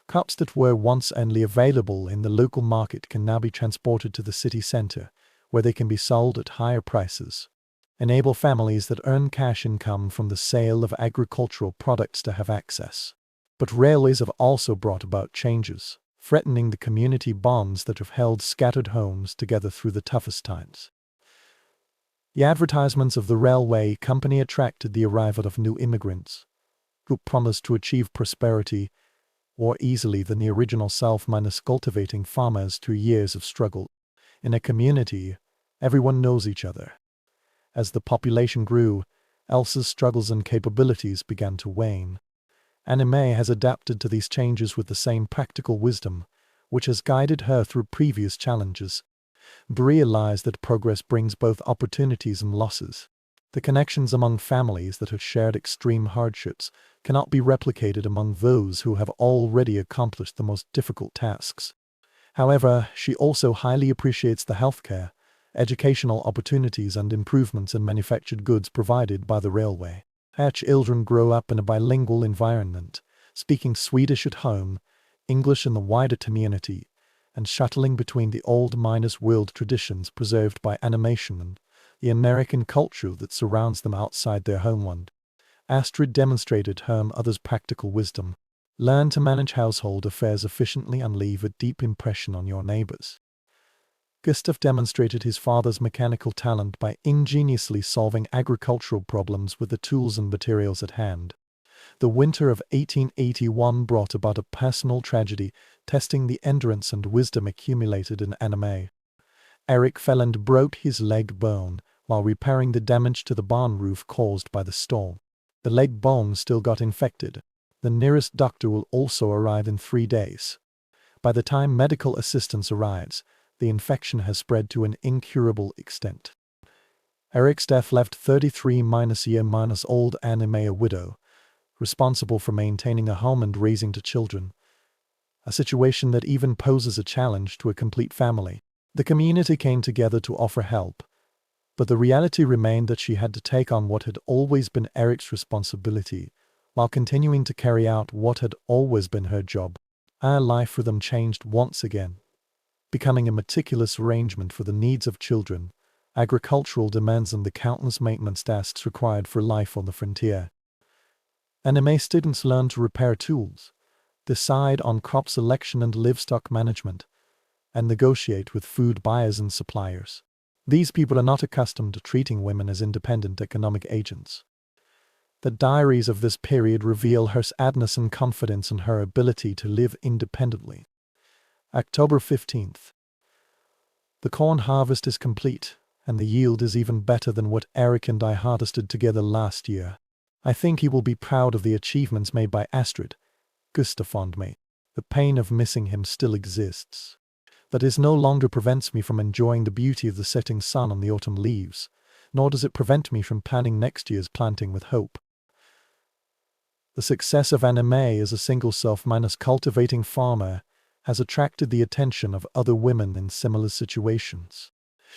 [SPEAKER 1] Crops that were once only available in the local market can now be transported to the city center, where they can be sold at higher prices. Enable families that earn cash income from the sale of agricultural products to have access. But railways have also brought about changes, threatening the community bonds that have held scattered homes together through the toughest times. The advertisements of the railway company attracted the arrival of new immigrants, who promised to achieve prosperity more easily than the original self-cultivating farmers through years of struggle. In a community, everyone knows each other. As the population grew, Elsa's struggles and capabilities began to wane. Anime has adapted to these changes with the same practical wisdom, which has guided her through previous challenges. Realized that progress brings both opportunities and losses. The connections among families that have shared extreme hardships cannot be replicated among those who have already accomplished the most difficult tasks. However, she also highly appreciates the healthcare, educational opportunities and improvements in manufactured goods provided by the railway. Her children grow up in a bilingual environment, speaking Swedish at home, English in the wider community, and shuttling between the old miners' world traditions preserved by animation and the American culture that surrounds them outside their homeland. Astrid demonstrated her and others' practical wisdom. Learn to manage household affairs efficiently and leave a deep impression on your neighbors. Gustav demonstrated his father's mechanical talent by ingeniously solving agricultural problems with the tools and materials at hand. The winter of 1881 brought about a personal tragedy, testing the endurance and wisdom accumulated in anime. Eric fell and broke his leg bone while repairing the damage to the barn roof caused by the storm. The leg bone still got infected. The nearest doctor will also arrive in 3 days. By the time medical assistance arrives, the infection has spread to an incurable extent. Eric's death left 33-year-old Anime a widow, responsible for maintaining a home and raising 2 children, a situation that even poses a challenge to a complete family. The community came together to offer help, but the reality remained that she had to take on what had always been Eric's responsibility, while continuing to carry out what had always been her job. Our life rhythm changed once again, becoming a meticulous arrangement for the needs of children, agricultural demands and the countless maintenance tasks required for life on the frontier. Anime students learn to repair tools, decide on crop selection and livestock management, and negotiate with food buyers and suppliers. These people are not accustomed to treating women as independent economic agents. The diaries of this period reveal her sadness and confidence in her ability to live independently. October 15th. The corn harvest is complete, and the yield is even better than what Eric and I harvested together last year. I think he will be proud of the achievements made by Astrid. Gustav fond me. The pain of missing him still exists. That is no longer prevents me from enjoying the beauty of the setting sun on the autumn leaves, nor does it prevent me from planning next year's planting with hope. The success of Anime as a single self-cultivating farmer has attracted the attention of other women in similar situations.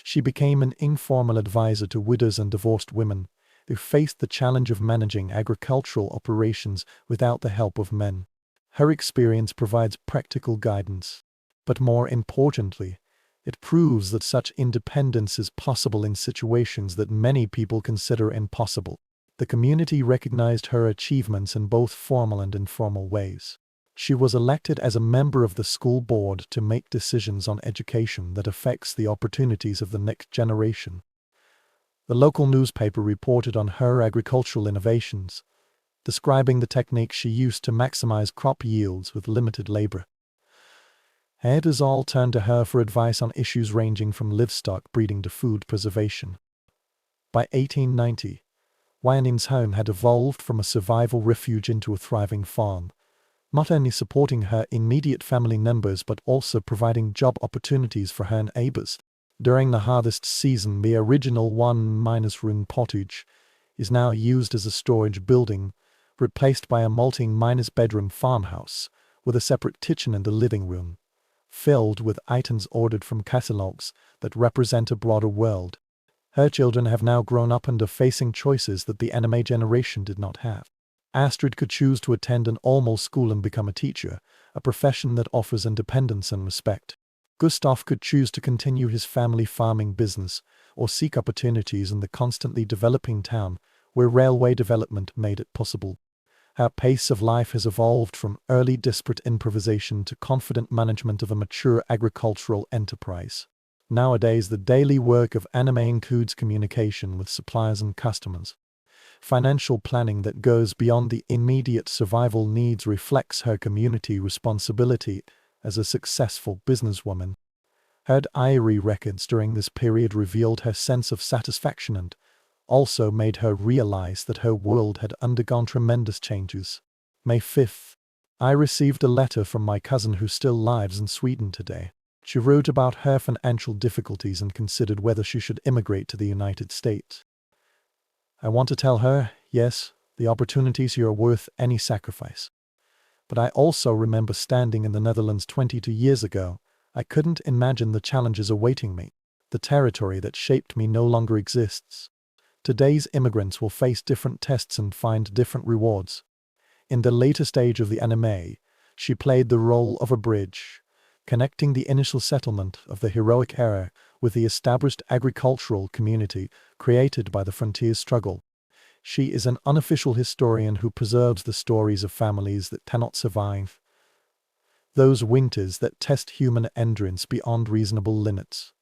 [SPEAKER 1] She became an informal advisor to widows and divorced women who faced the challenge of managing agricultural operations without the help of men. Her experience provides practical guidance, but more importantly, it proves that such independence is possible in situations that many people consider impossible. The community recognized her achievements in both formal and informal ways. She was elected as a member of the school board to make decisions on education that affects the opportunities of the next generation. The local newspaper reported on her agricultural innovations, describing the techniques she used to maximize crop yields with limited labor. Editors all turned to her for advice on issues ranging from livestock breeding to food preservation. By 1890, Wyaning's home had evolved from a survival refuge into a thriving farm, not only supporting her immediate family members but also providing job opportunities for her neighbors. During the harvest season, the original one-room cottage is now used as a storage building, replaced by a multi-bedroom farmhouse with a separate kitchen and a living room, filled with items ordered from catalogs that represent a broader world. Her children have now grown up and are facing choices that the anime generation did not have. Astrid could choose to attend an normal school and become a teacher, a profession that offers independence and respect. Gustav could choose to continue his family farming business or seek opportunities in the constantly developing town where railway development made it possible. Our pace of life has evolved from early disparate improvisation to confident management of a mature agricultural enterprise. Nowadays, the daily work of anime includes communication with suppliers and customers, Financial planning that goes beyond the immediate survival needs reflects her community responsibility as a successful businesswoman. Her diary records during this period revealed her sense of satisfaction and also made her realize that her world had undergone tremendous changes. May 5th. I received a letter from my cousin who still lives in Sweden today. She wrote about her financial difficulties and considered whether she should immigrate to the United States. I want to tell her, yes, the opportunities here are worth any sacrifice. But I also remember standing in the Netherlands 22 years ago. I couldn't imagine the challenges awaiting me. The territory that shaped me no longer exists. Today's immigrants will face different tests and find different rewards. In the later stage of the anime, she played the role of a bridge, connecting the initial settlement of the heroic era with the established agricultural community created by the frontier struggle. She is an unofficial historian who preserves the stories of families that cannot survive. Those winters that test human endurance beyond reasonable limits.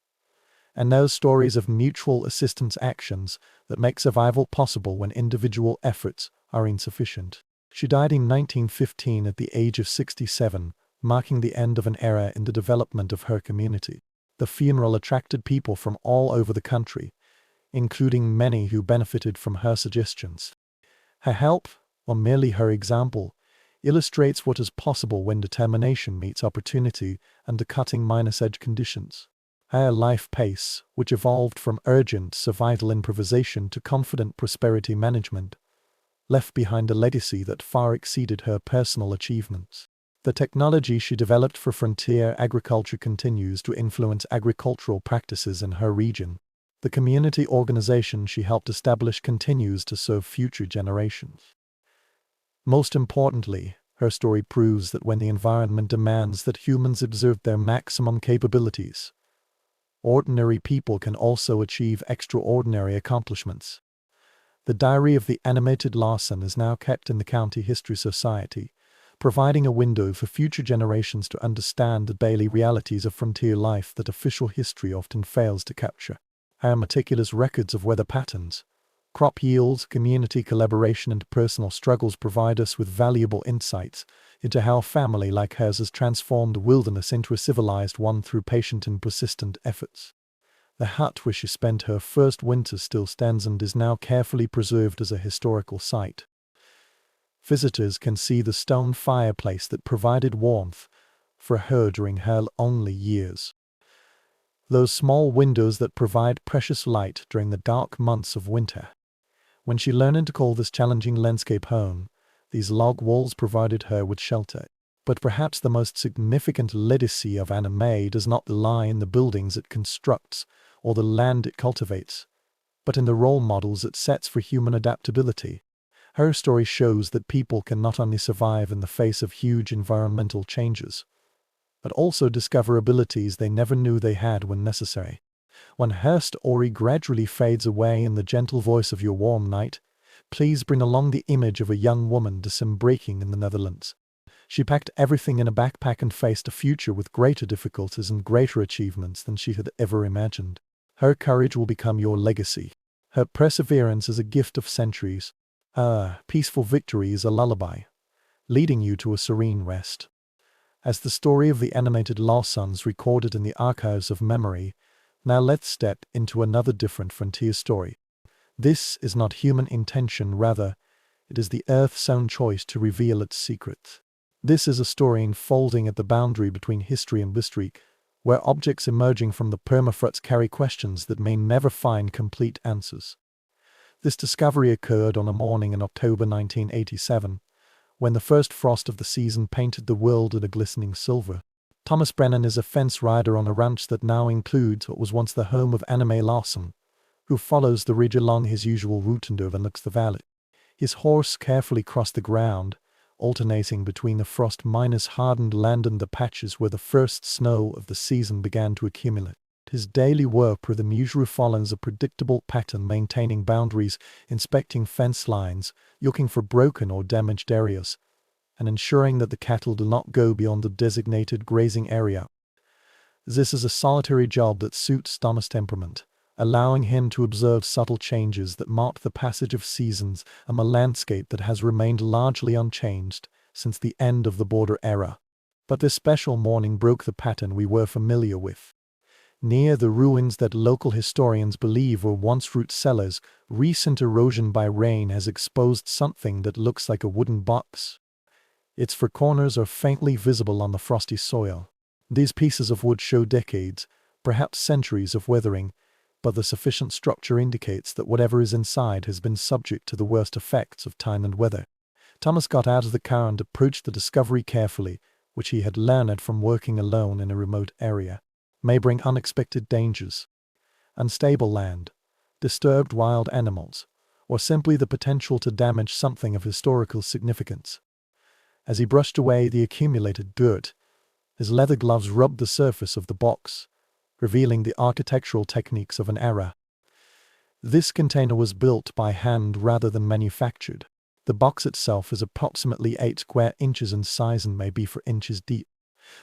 [SPEAKER 1] And those stories of mutual assistance actions that make survival possible when individual efforts are insufficient. She died in 1915 at the age of 67, marking the end of an era in the development of her community. The funeral attracted people from all over the country, including many who benefited from her suggestions. Her help, or merely her example, illustrates what is possible when determination meets opportunity under cutting-edge conditions. Her life pace, which evolved from urgent survival improvisation to confident prosperity management, left behind a legacy that far exceeded her personal achievements. The technology she developed for frontier agriculture continues to influence agricultural practices in her region. The community organization she helped establish continues to serve future generations. Most importantly, her story proves that when the environment demands that humans exert their maximum capabilities, ordinary people can also achieve extraordinary accomplishments. The diary of the animated Larson is now kept in the County History Society, providing a window for future generations to understand the daily realities of frontier life that official history often fails to capture. Her meticulous records of weather patterns, crop yields, community collaboration, and personal struggles provide us with valuable insights into how a family like hers has transformed the wilderness into a civilized one through patient and persistent efforts. The hut where she spent her first winter still stands and is now carefully preserved as a historical site. Visitors can see the stone fireplace that provided warmth for her during her only years. Those small windows that provide precious light during the dark months of winter. When she learned to call this challenging landscape home, these log walls provided her with shelter. But perhaps the most significant legacy of anime does not lie in the buildings it constructs or the land it cultivates, but in the role models it sets for human adaptability. Her story shows that people can not only survive in the face of huge environmental changes, but also discover abilities they never knew they had when necessary. When her story gradually fades away in the gentle voice of your warm night, please bring along the image of a young woman disembarking in the Netherlands. She packed everything in a backpack and faced a future with greater difficulties and greater achievements than she had ever imagined. Her courage will become your legacy. Her perseverance is a gift of centuries. Her peaceful victory is a lullaby, leading you to a serene rest. As the story of the animated Larsons recorded in the archives of memory, now let's step into another different frontier story. This is not human intention, rather, it is the Earth's own choice to reveal its secrets. This is a story unfolding at the boundary between history and mystery, where objects emerging from the permafrost carry questions that may never find complete answers. This discovery occurred on a morning in October 1987, when the first frost of the season painted the world in a glistening silver. Thomas Brennan is a fence rider on a ranch that now includes what was once the home of Anime Larson, who follows the ridge along his usual route and overlooks the valley. His horse carefully crossed the ground, alternating between the frost-minus hardened land and the patches where the first snow of the season began to accumulate. His daily work rhythm usually follows a predictable pattern, maintaining boundaries, inspecting fence lines, looking for broken or damaged areas, and ensuring that the cattle do not go beyond the designated grazing area. This is a solitary job that suits Thomas' temperament, allowing him to observe subtle changes that mark the passage of seasons and a landscape that has remained largely unchanged since the end of the Border era. But this special morning broke the pattern we were familiar with. Near the ruins that local historians believe were once root cellars, recent erosion by rain has exposed something that looks like a wooden box. Its four corners are faintly visible on the frosty soil. These pieces of wood show decades, perhaps centuries of weathering, but the sufficient structure indicates that whatever is inside has been subject to the worst effects of time and weather. Thomas got out of the car and approached the discovery carefully, which he had learned from working alone in a remote area. May bring unexpected dangers. Unstable land, disturbed wild animals, or simply the potential to damage something of historical significance. As he brushed away the accumulated dirt, his leather gloves rubbed the surface of the box, revealing the architectural techniques of an era. This container was built by hand rather than manufactured. The box itself is approximately 8 square inches in size and may be 4 inches deep.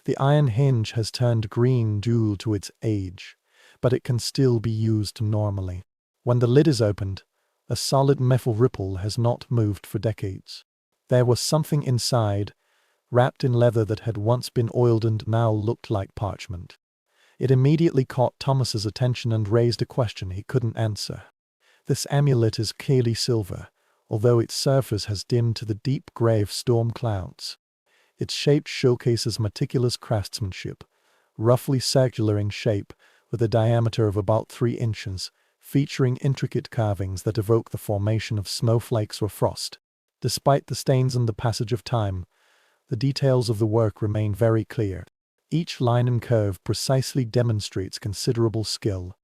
[SPEAKER 1] The iron hinge has turned green due to its age, but it can still be used normally. When the lid is opened, a solid metal ripple has not moved for decades. There was something inside, wrapped in leather that had once been oiled and now looked like parchment. It immediately caught Thomas's attention and raised a question he couldn't answer. This amulet is clearly silver, although its surface has dimmed to the deep grey of storm clouds. Its shape showcases meticulous craftsmanship, roughly circular in shape, with a diameter of about 3 inches, featuring intricate carvings that evoke the formation of snowflakes or frost. Despite the stains and the passage of time, the details of the work remain very clear. Each line and curve precisely demonstrates considerable skill.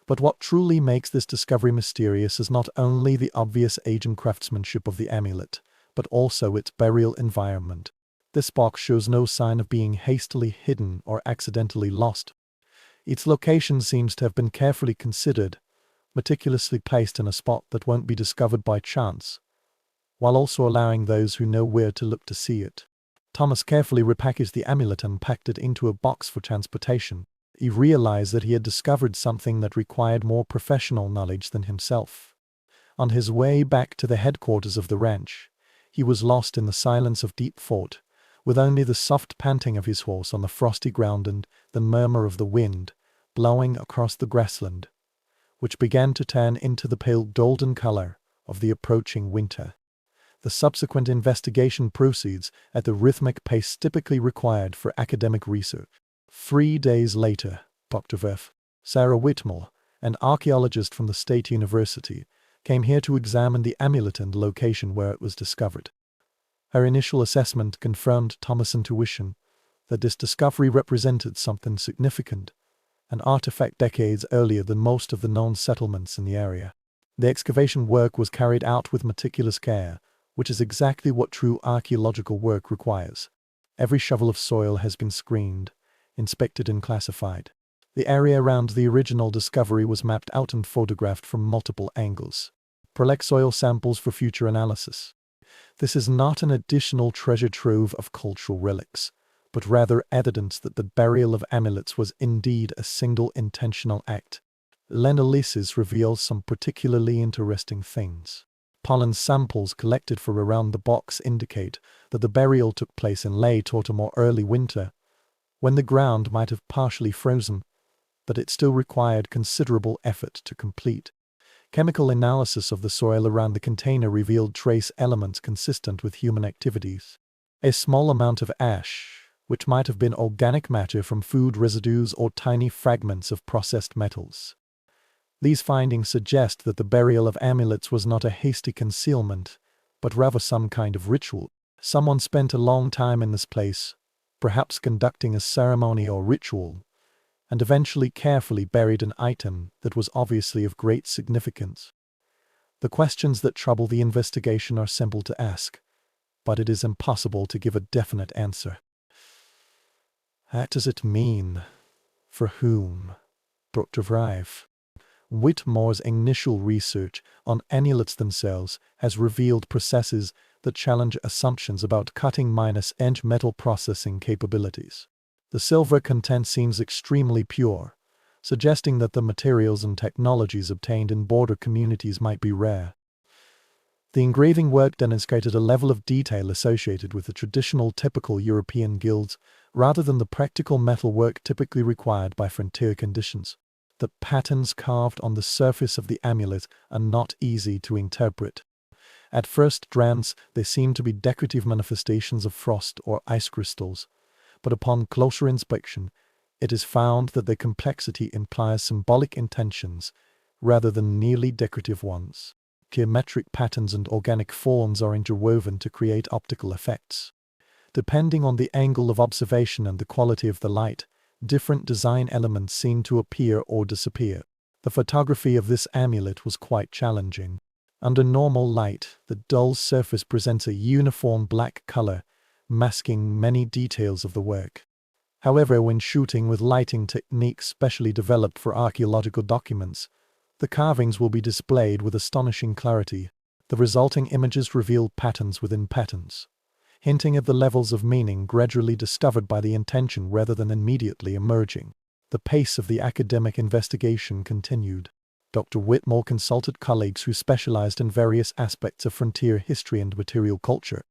[SPEAKER 1] But what truly makes this discovery mysterious is not only the obvious age and craftsmanship of the amulet, but also its burial environment. This box shows no sign of being hastily hidden or accidentally lost. Its location seems to have been carefully considered, meticulously placed in a spot that won't be discovered by chance, while also allowing those who know where to look to see it. Thomas carefully repackaged the amulet and packed it into a box for transportation. He realized that he had discovered something that required more professional knowledge than himself. On his way back to the headquarters of the ranch, he was lost in the silence of deep thought, with only the soft panting of his horse on the frosty ground and the murmur of the wind blowing across the grassland, which began to turn into the pale golden color of the approaching winter. The subsequent investigation proceeds at the rhythmic pace typically required for academic research. 3 days later, Dr. Verf, Sarah Whitmore, an archaeologist from the State University, came here to examine the amulet and the location where it was discovered. Her initial assessment confirmed Thomas' intuition that this discovery represented something significant, an artifact decades earlier than most of the known settlements in the area. The excavation work was carried out with meticulous care, which is exactly what true archaeological work requires. Every shovel of soil has been screened, inspected and classified. The area around the original discovery was mapped out and photographed from multiple angles. Collect soil samples for future analysis. This is not an additional treasure trove of cultural relics, but rather evidence that the burial of amulets was indeed a single intentional act. Analysis reveals some particularly interesting things. Pollen samples collected for around the box indicate that the burial took place in late autumn or early winter, when the ground might have partially frozen, but it still required considerable effort to complete. Chemical analysis of the soil around the container revealed trace elements consistent with human activities. A small amount of ash, which might have been organic matter from food residues or tiny fragments of processed metals. These findings suggest that the burial of amulets was not a hasty concealment, but rather some kind of ritual. Someone spent a long time in this place, perhaps conducting a ceremony or ritual, and eventually carefully buried an item that was obviously of great significance. The questions that trouble the investigation are simple to ask, but it is impossible to give a definite answer. What does it mean? For whom? Dr. Rive. Whitmore's initial research on amulets themselves has revealed processes that challenge assumptions about cutting-edge metal processing capabilities. The silver content seems extremely pure, suggesting that the materials and technologies obtained in border communities might be rare. The engraving work demonstrated a level of detail associated with the traditional typical European guilds, rather than the practical metalwork typically required by frontier conditions. The patterns carved on the surface of the amulet are not easy to interpret. At first glance, they seem to be decorative manifestations of frost or ice crystals, but upon closer inspection, it is found that their complexity implies symbolic intentions rather than merely decorative ones. Geometric patterns and organic forms are interwoven to create optical effects. Depending on the angle of observation and the quality of the light, different design elements seem to appear or disappear. The photography of this amulet was quite challenging. Under normal light, the dull surface presents a uniform black color, masking many details of the work. However, when shooting with lighting techniques specially developed for archaeological documents, the carvings will be displayed with astonishing clarity. The resulting images reveal patterns within patterns, hinting at the levels of meaning gradually discovered by the intention rather than immediately emerging. The pace of the academic investigation continued. Dr. Whitmore consulted colleagues who specialized in various aspects of frontier history and material culture.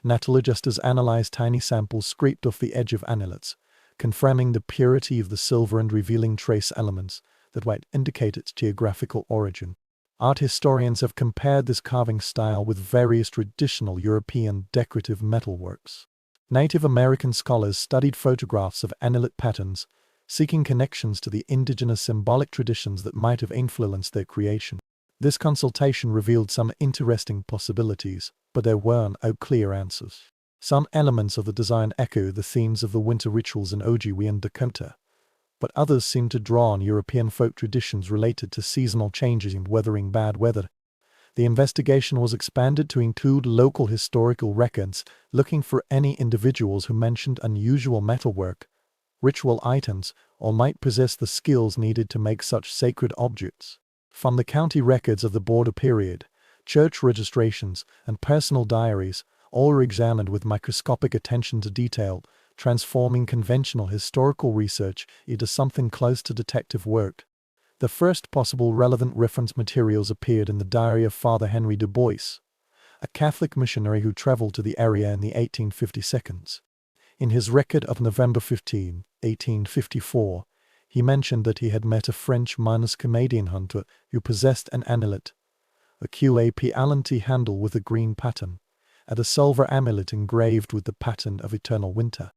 [SPEAKER 1] Metallurgists analyzed tiny samples scraped off the edge of amulets, confirming the purity of the silver and revealing trace elements that might indicate its geographical origin. Art historians have compared this carving style with various traditional European decorative metalworks. Native American scholars studied photographs of amulet patterns, seeking connections to the indigenous symbolic traditions that might have influenced their creation. This consultation revealed some interesting possibilities, but there were no clear answers. Some elements of the design echo the themes of the winter rituals in Ojibwe and Dakota, but others seem to draw on European folk traditions related to seasonal changes and weathering bad weather. The investigation was expanded to include local historical records, looking for any individuals who mentioned unusual metalwork, ritual items, or might possess the skills needed to make such sacred objects. From the county records of the border period, church registrations, and personal diaries, all were examined with microscopic attention to detail, transforming conventional historical research into something close to detective work. The first possible relevant reference materials appeared in the diary of Father Henry Du Bois, a Catholic missionary who traveled to the area in the 1852. In his record of November 15, 1854, he mentioned that he had met a French-Canadian hunter who possessed an amulet, a QAP handle with a green pattern, and a silver amulet engraved with the pattern of eternal winter.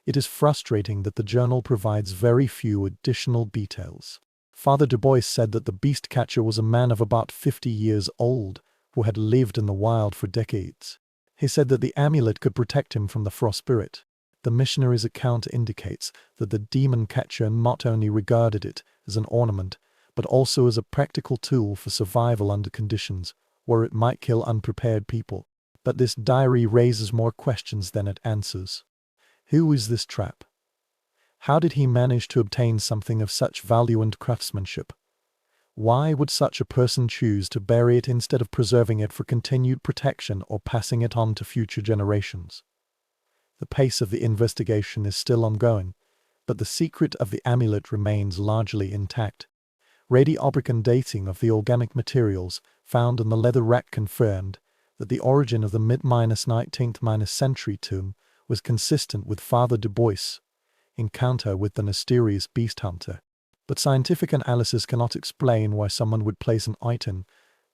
[SPEAKER 1] It is frustrating that the journal provides very few additional details. Father Du Bois said that the beast catcher was a man of about 50 years old who had lived in the wild for decades. He said that the amulet could protect him from the frost spirit. The missionary's account indicates that the demon catcher not only regarded it as an ornament, but also as a practical tool for survival under conditions where it might kill unprepared people. But this diary raises more questions than it answers. Who is this trap? How did he manage to obtain something of such value and craftsmanship? Why would such a person choose to bury it instead of preserving it for continued protection or passing it on to future generations? The pace of the investigation is still ongoing, but the secret of the amulet remains largely intact. Radiopacan dating of the organic materials found in the leather rack confirmed that the origin of the mid-19th century tomb was consistent with Father Du Bois' encounter with the mysterious beast hunter. But scientific analysis cannot explain why someone would place an item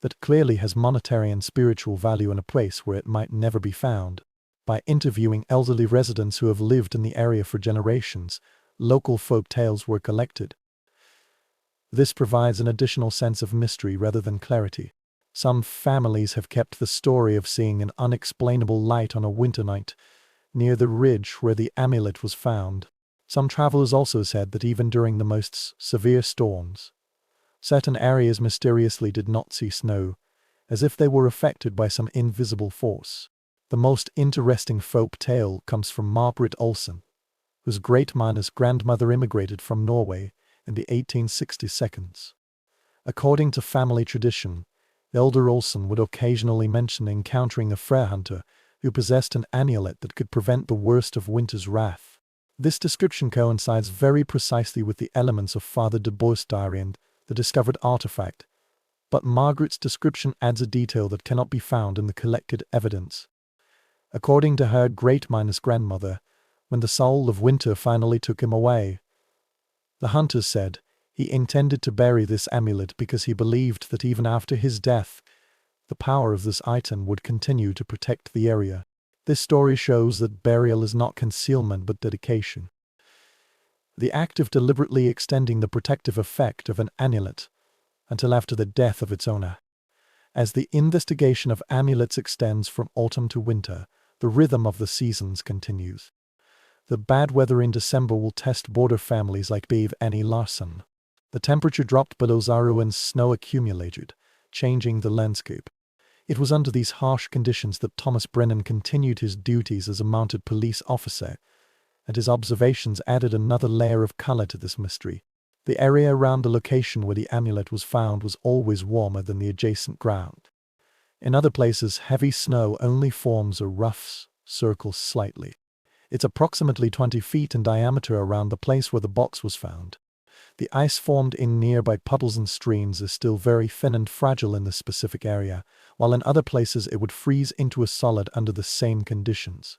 [SPEAKER 1] that clearly has monetary and spiritual value in a place where it might never be found. By interviewing elderly residents who have lived in the area for generations, local folk tales were collected. This provides an additional sense of mystery rather than clarity. Some families have kept the story of seeing an unexplainable light on a winter night near the ridge where the amulet was found. Some travelers also said that even during the most severe storms, certain areas mysteriously did not see snow, as if they were affected by some invisible force. The most interesting folk tale comes from Margaret Olsen, whose great-miner's grandmother immigrated from Norway in the 1860s. According to family tradition, Elder Olsen would occasionally mention encountering a fair hunter who possessed an amulet that could prevent the worst of winter's wrath. This description coincides very precisely with the elements of Father de Boer's diary and the discovered artifact, but Margaret's description adds a detail that cannot be found in the collected evidence. According to her great-grandmother, when the soul of winter finally took him away, the hunters said he intended to bury this amulet because he believed that even after his death, the power of this item would continue to protect the area. This story shows that burial is not concealment but dedication. The act of deliberately extending the protective effect of an amulet until after the death of its owner. As the investigation of amulets extends from autumn to winter, the rhythm of the seasons continues. The bad weather in December will test border families like Bev and Larson. The temperature dropped below 0 and snow accumulated, changing the landscape. It was under these harsh conditions that Thomas Brennan continued his duties as a mounted police officer, and his observations added another layer of color to this mystery. The area around the location where the amulet was found was always warmer than the adjacent ground. In other places, heavy snow only forms a rough circle slightly. It's approximately 20 feet in diameter around the place where the box was found. The ice formed in nearby puddles and streams is still very thin and fragile in this specific area, while in other places it would freeze into a solid under the same conditions.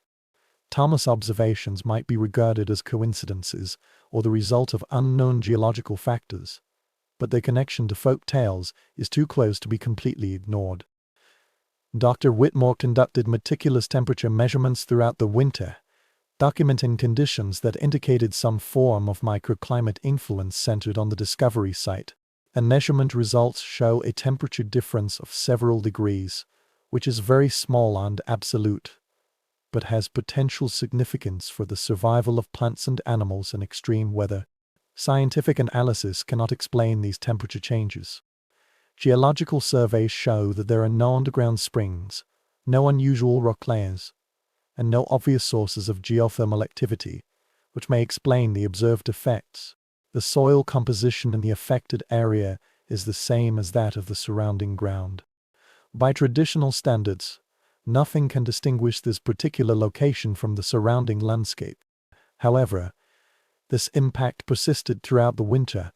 [SPEAKER 1] Thomas' observations might be regarded as coincidences or the result of unknown geological factors, but their connection to folk tales is too close to be completely ignored. Dr. Whitmore conducted meticulous temperature measurements throughout the winter, documenting conditions that indicated some form of microclimate influence centered on the discovery site, and measurement results show a temperature difference of several degrees, which is very small and absolute, but has potential significance for the survival of plants and animals in extreme weather. Scientific analysis cannot explain these temperature changes. Geological surveys show that there are no underground springs, no unusual rock layers, and no obvious sources of geothermal activity, which may explain the observed effects. The soil composition in the affected area is the same as that of the surrounding ground. By traditional standards, nothing can distinguish this particular location from the surrounding landscape. However, this impact persisted throughout the winter,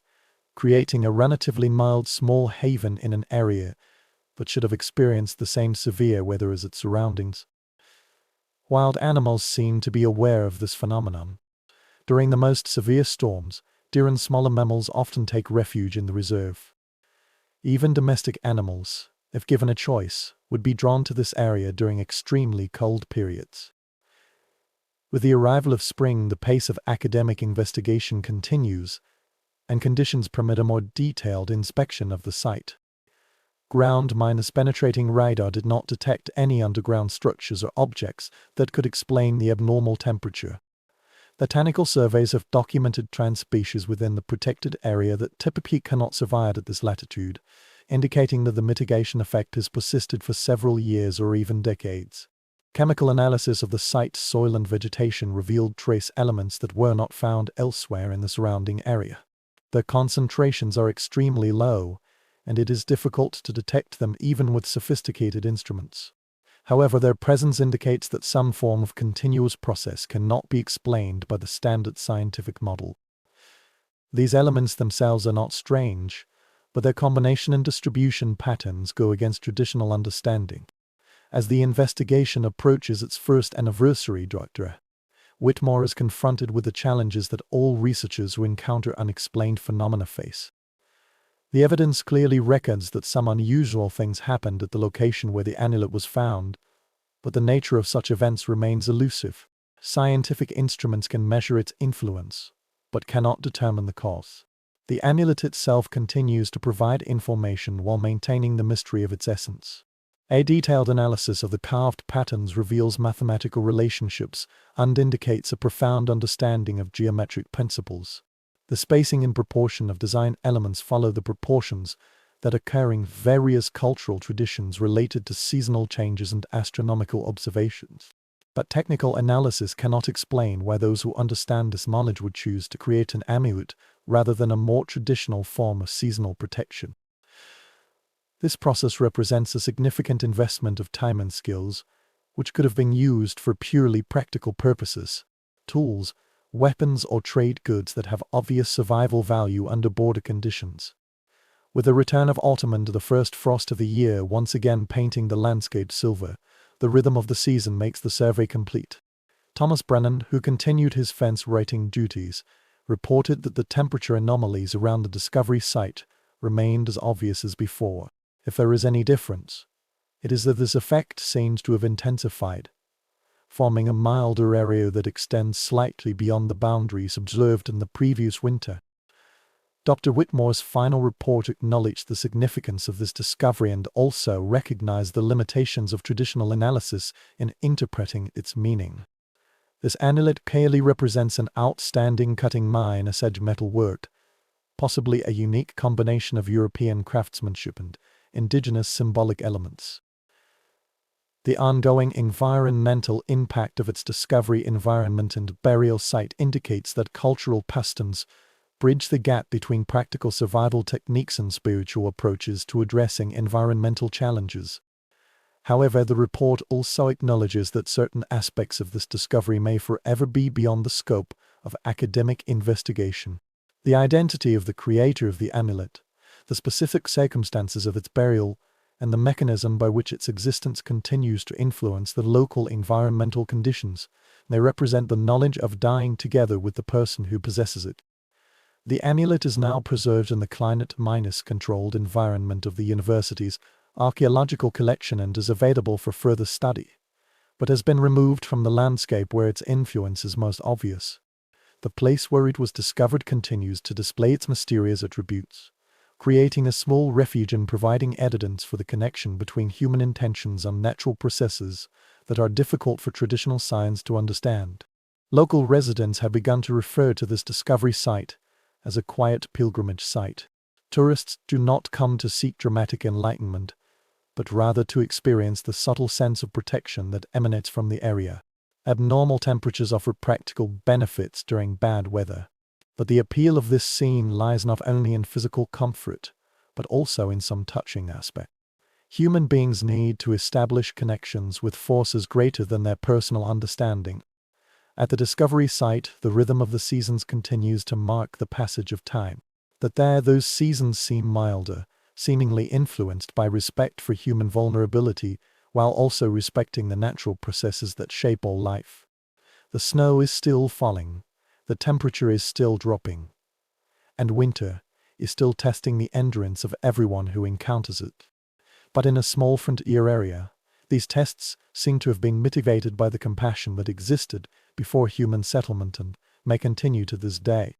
[SPEAKER 1] creating a relatively mild small haven in an area that should have experienced the same severe weather as its surroundings. Wild animals seem to be aware of this phenomenon. During the most severe storms, deer and smaller mammals often take refuge in the reserve. Even domestic animals, if given a choice, would be drawn to this area during extremely cold periods. With the arrival of spring, the pace of academic investigation continues, and conditions permit a more detailed inspection of the site. Ground-penetrating radar did not detect any underground structures or objects that could explain the abnormal temperature. Botanical surveys have documented species within the protected area that typically cannot survive at this latitude, indicating that the mitigation effect has persisted for several years or even decades. Chemical analysis of the site's soil and vegetation revealed trace elements that were not found elsewhere in the surrounding area. Their concentrations are extremely low, and it is difficult to detect them even with sophisticated instruments. However, their presence indicates that some form of continuous process cannot be explained by the standard scientific model. These elements themselves are not strange, but their combination and distribution patterns go against traditional understanding. As the investigation approaches its first anniversary, Dr. Whitmore is confronted with the challenges that all researchers who encounter unexplained phenomena face. The evidence clearly records that some unusual things happened at the location where the amulet was found, but the nature of such events remains elusive. Scientific instruments can measure its influence, but cannot determine the cause. The amulet itself continues to provide information while maintaining the mystery of its essence. A detailed analysis of the carved patterns reveals mathematical relationships and indicates a profound understanding of geometric principles. The spacing and proportion of design elements follow the proportions that occur in various cultural traditions related to seasonal changes and astronomical observations. But technical analysis cannot explain why those who understand this knowledge would choose to create an amulet rather than a more traditional form of seasonal protection. This process represents a significant investment of time and skills, which could have been used for purely practical purposes. Tools, weapons or trade goods that have obvious survival value under border conditions. With the return of autumn and the first frost of the year once again painting the landscape silver, the rhythm of the season makes the survey complete. Thomas Brennan, who continued his fence-rating duties, reported that the temperature anomalies around the discovery site remained as obvious as before. If there is any difference, it is that this effect seems to have intensified, forming a milder area that extends slightly beyond the boundaries observed in the previous winter. Dr. Whitmore's final report acknowledged the significance of this discovery and also recognized the limitations of traditional analysis in interpreting its meaning. This amulet clearly represents an outstanding cutting mine as edge metal work, possibly a unique combination of European craftsmanship and indigenous symbolic elements. The ongoing environmental impact of its discovery, environment, and burial site indicates that cultural customs bridge the gap between practical survival techniques and spiritual approaches to addressing environmental challenges. However, the report also acknowledges that certain aspects of this discovery may forever be beyond the scope of academic investigation. The identity of the creator of the amulet, the specific circumstances of its burial, and the mechanism by which its existence continues to influence the local environmental conditions may represent the knowledge of dying together with the person who possesses it. The amulet is now preserved in the climate-controlled environment of the university's archaeological collection and is available for further study, but has been removed from the landscape where its influence is most obvious. The place where it was discovered continues to display its mysterious attributes, creating a small refuge and providing evidence for the connection between human intentions and natural processes that are difficult for traditional science to understand. Local residents have begun to refer to this discovery site as a quiet pilgrimage site. Tourists do not come to seek dramatic enlightenment, but rather to experience the subtle sense of protection that emanates from the area. Abnormal temperatures offer practical benefits during bad weather, but the appeal of this scene lies not only in physical comfort, but also in some touching aspect. Human beings need to establish connections with forces greater than their personal understanding. At the discovery site, the rhythm of the seasons continues to mark the passage of time. That there those seasons seem milder, seemingly influenced by respect for human vulnerability, while also respecting the natural processes that shape all life. The snow is still falling, the temperature is still dropping, and winter is still testing the endurance of everyone who encounters it. But in a small frontier area, these tests seem to have been mitigated by the compassion that existed before human settlement and may continue to this day.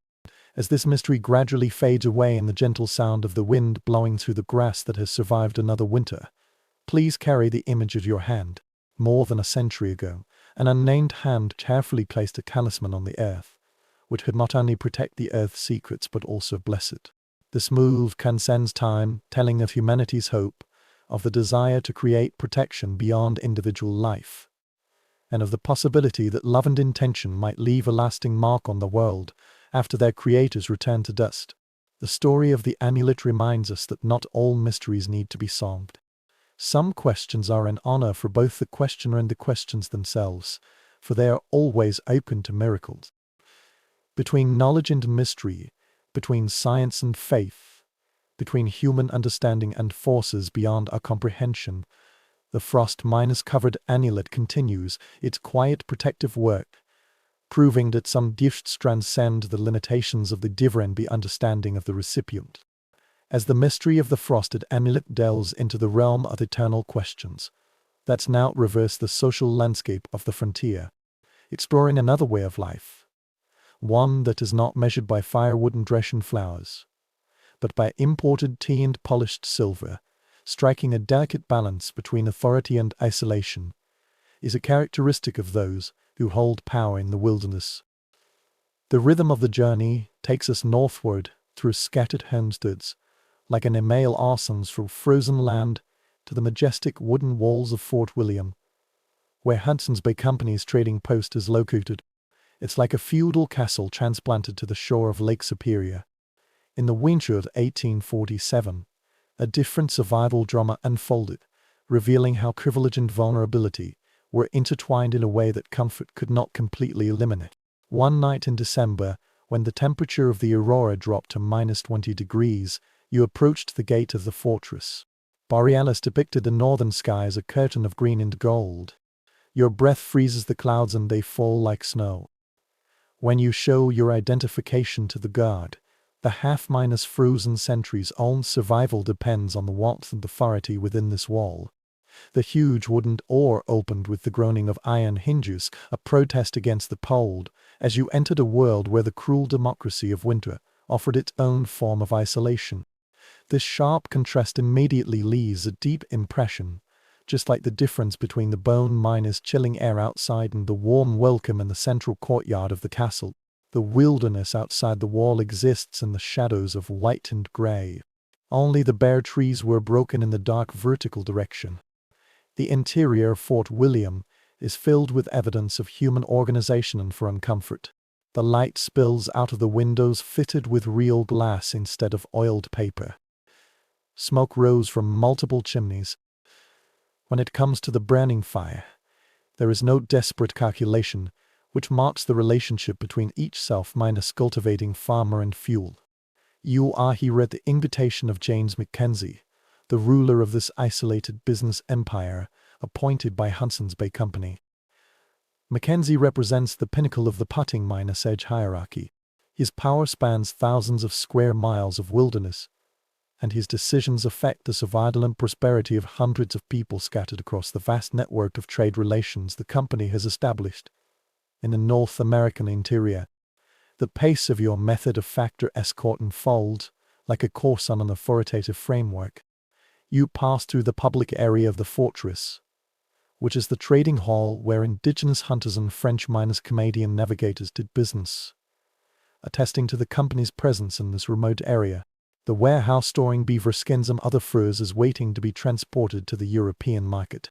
[SPEAKER 1] As this mystery gradually fades away in the gentle sound of the wind blowing through the grass that has survived another winter, please carry the image of your hand. More than a century ago, an unnamed hand carefully placed a talisman on the earth, which could not only protect the earth's secrets but also bless it. This move transcends time, telling of humanity's hope, of the desire to create protection beyond individual life, and of the possibility that love and intention might leave a lasting mark on the world after their creators return to dust. The story of the amulet reminds us that not all mysteries need to be solved. Some questions are an honor for both the questioner and the questions themselves, for they are always open to miracles. Between knowledge and mystery, between science and faith, between human understanding and forces beyond our comprehension, the frost-covered amulet continues its quiet protective work, proving that some gifts transcend the limitations of the giver and the understanding of the recipient. As the mystery of the frosted amulet delves into the realm of eternal questions, let's now reverse the social landscape of the frontier, exploring another way of life, one that is not measured by firewood and Russian flowers, but by imported tea and polished silver. Striking a delicate balance between authority and isolation is a characteristic of those who hold power in the wilderness. The rhythm of the journey takes us northward through scattered homesteads, like an email arsons from frozen land to the majestic wooden walls of Fort William, where Hudson's Bay Company's trading post is located. It's like a feudal castle transplanted to the shore of Lake Superior. In the winter of 1847, a different survival drama unfolded, revealing how privilege and vulnerability were intertwined in a way that comfort could not completely eliminate. One night in December, when the temperature of the aurora dropped to -20 degrees, you approached the gate of the fortress. Borealis depicted the northern sky as a curtain of green and gold. Your breath freezes the clouds and they fall like snow. When you show your identification to the guard, the frozen sentry's own survival depends on the warmth and authority within this wall. The huge wooden door opened with the groaning of iron hinges, a protest against the cold, as you entered a world where the cruel democracy of winter offered its own form of isolation. This sharp contrast immediately leaves a deep impression, just like the difference between the bone-chilling air outside and the warm welcome in the central courtyard of the castle. The wilderness outside the wall exists in the shadows of white and grey. Only the bare trees were broken in the dark vertical direction. The interior of Fort William is filled with evidence of human organization and foreign comfort. The light spills out of the windows fitted with real glass instead of oiled paper. Smoke rose from multiple chimneys. When it comes to the burning fire, there is no desperate calculation, which marks the relationship between each self-cultivating farmer and fuel. He read the invitation of James Mackenzie, the ruler of this isolated business empire, appointed by Hudson's Bay Company. Mackenzie represents the pinnacle of the putting-edge hierarchy. His power spans thousands of square miles of wilderness, and his decisions affect the survival and prosperity of hundreds of people scattered across the vast network of trade relations the company has established. In the North American interior, the pace of your method of factor escort unfolds like a course on an authoritative framework. You pass through the public area of the fortress, which is the trading hall where indigenous hunters and French-Canadian navigators did business, attesting to the company's presence in this remote area. The warehouse storing beaver skins and other furs is waiting to be transported to the European market.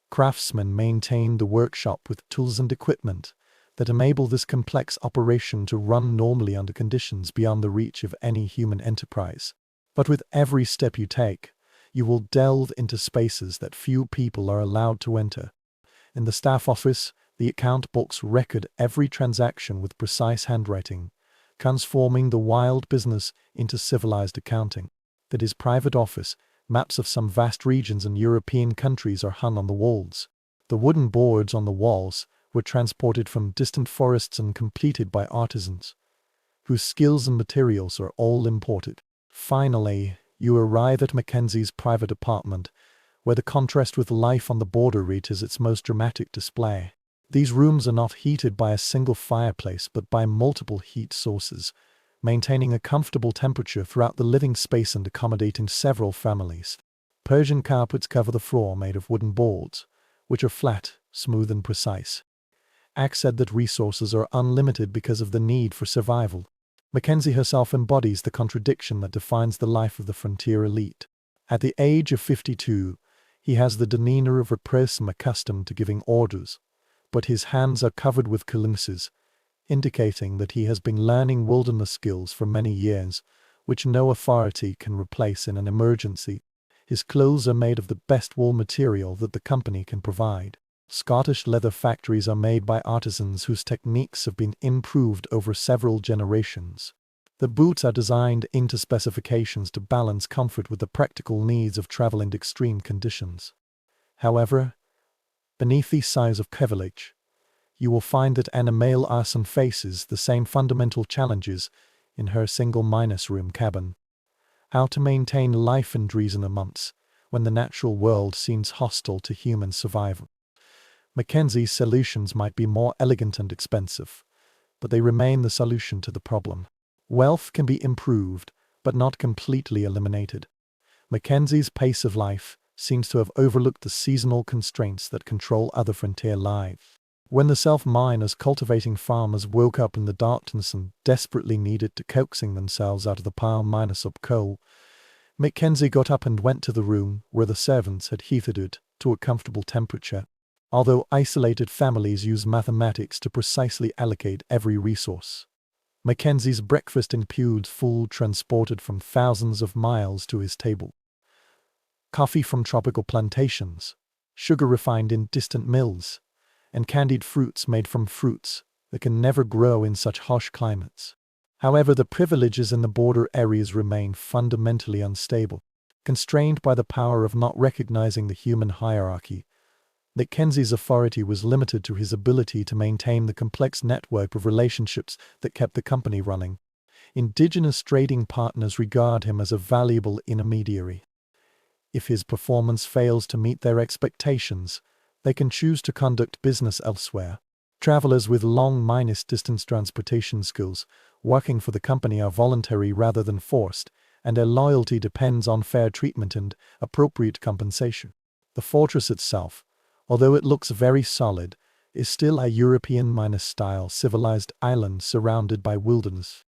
[SPEAKER 1] Craftsmen maintain the workshop with tools and equipment that enable this complex operation to run normally under conditions beyond the reach of any human enterprise. But with every step you take, you will delve into spaces that few people are allowed to enter. In the staff office, the account books record every transaction with precise handwriting, transforming the wild business into civilized accounting. That his private office, maps of some vast regions in European countries are hung on the walls. The wooden boards on the walls were transported from distant forests and completed by artisans, whose skills and materials are all imported. Finally, you arrive at Mackenzie's private apartment, where the contrast with life on the border reaches its most dramatic display. These rooms are not heated by a single fireplace but by multiple heat sources, maintaining a comfortable temperature throughout the living space and accommodating several families. Persian carpets cover the floor made of wooden boards, which are flat, smooth and precise. Axe said that resources are unlimited because of the need for survival. Mackenzie herself embodies the contradiction that defines the life of the frontier elite. At the age of 52, he has the demeanor of a person accustomed to giving orders, but his hands are covered with calluses, indicating that he has been learning wilderness skills for many years, which no authority can replace in an emergency. His clothes are made of the best wool material that the company can provide. Scottish leather factories are made by artisans whose techniques have been improved over several generations. The boots are designed into specifications to balance comfort with the practical needs of travel in extreme conditions. However, beneath the size of privilege, you will find that Anna Male Arson faces the same fundamental challenges in her single-room cabin. How to maintain life and reason in months when the natural world seems hostile to human survival. Mackenzie's solutions might be more elegant and expensive, but they remain the solution to the problem. Wealth can be improved, but not completely eliminated. Mackenzie's pace of life seems to have overlooked the seasonal constraints that control other frontier life. When the self-miners cultivating farmers woke up in the darkness and desperately needed to coaxing themselves out of the pile minus up coal, Mackenzie got up and went to the room where the servants had heated it to a comfortable temperature. Although isolated families use mathematics to precisely allocate every resource, Mackenzie's breakfast includes food transported from thousands of miles to his table. Coffee from tropical plantations, sugar refined in distant mills, and candied fruits made from fruits that can never grow in such harsh climates. However, the privileges in the border areas remain fundamentally unstable. Constrained by the power of not recognizing the human hierarchy, Mackenzie's authority was limited to his ability to maintain the complex network of relationships that kept the company running. Indigenous trading partners regard him as a valuable intermediary. If his performance fails to meet their expectations, they can choose to conduct business elsewhere. Travelers with long distance transportation skills working for the company are voluntary rather than forced, and their loyalty depends on fair treatment and appropriate compensation. The fortress itself, although it looks very solid, is still a European-style civilized island surrounded by wilderness.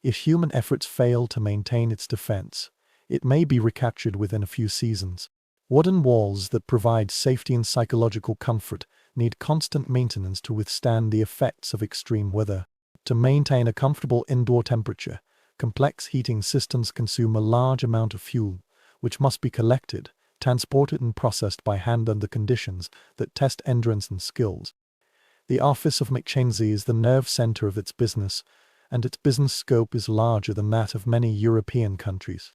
[SPEAKER 1] If human efforts fail to maintain its defense, it may be recaptured within a few seasons. Wooden walls that provide safety and psychological comfort need constant maintenance to withstand the effects of extreme weather. To maintain a comfortable indoor temperature, complex heating systems consume a large amount of fuel, which must be collected, transported and processed by hand under conditions that test endurance and skills. The office of Mackenzie is the nerve center of its business, and its business scope is larger than that of many European countries.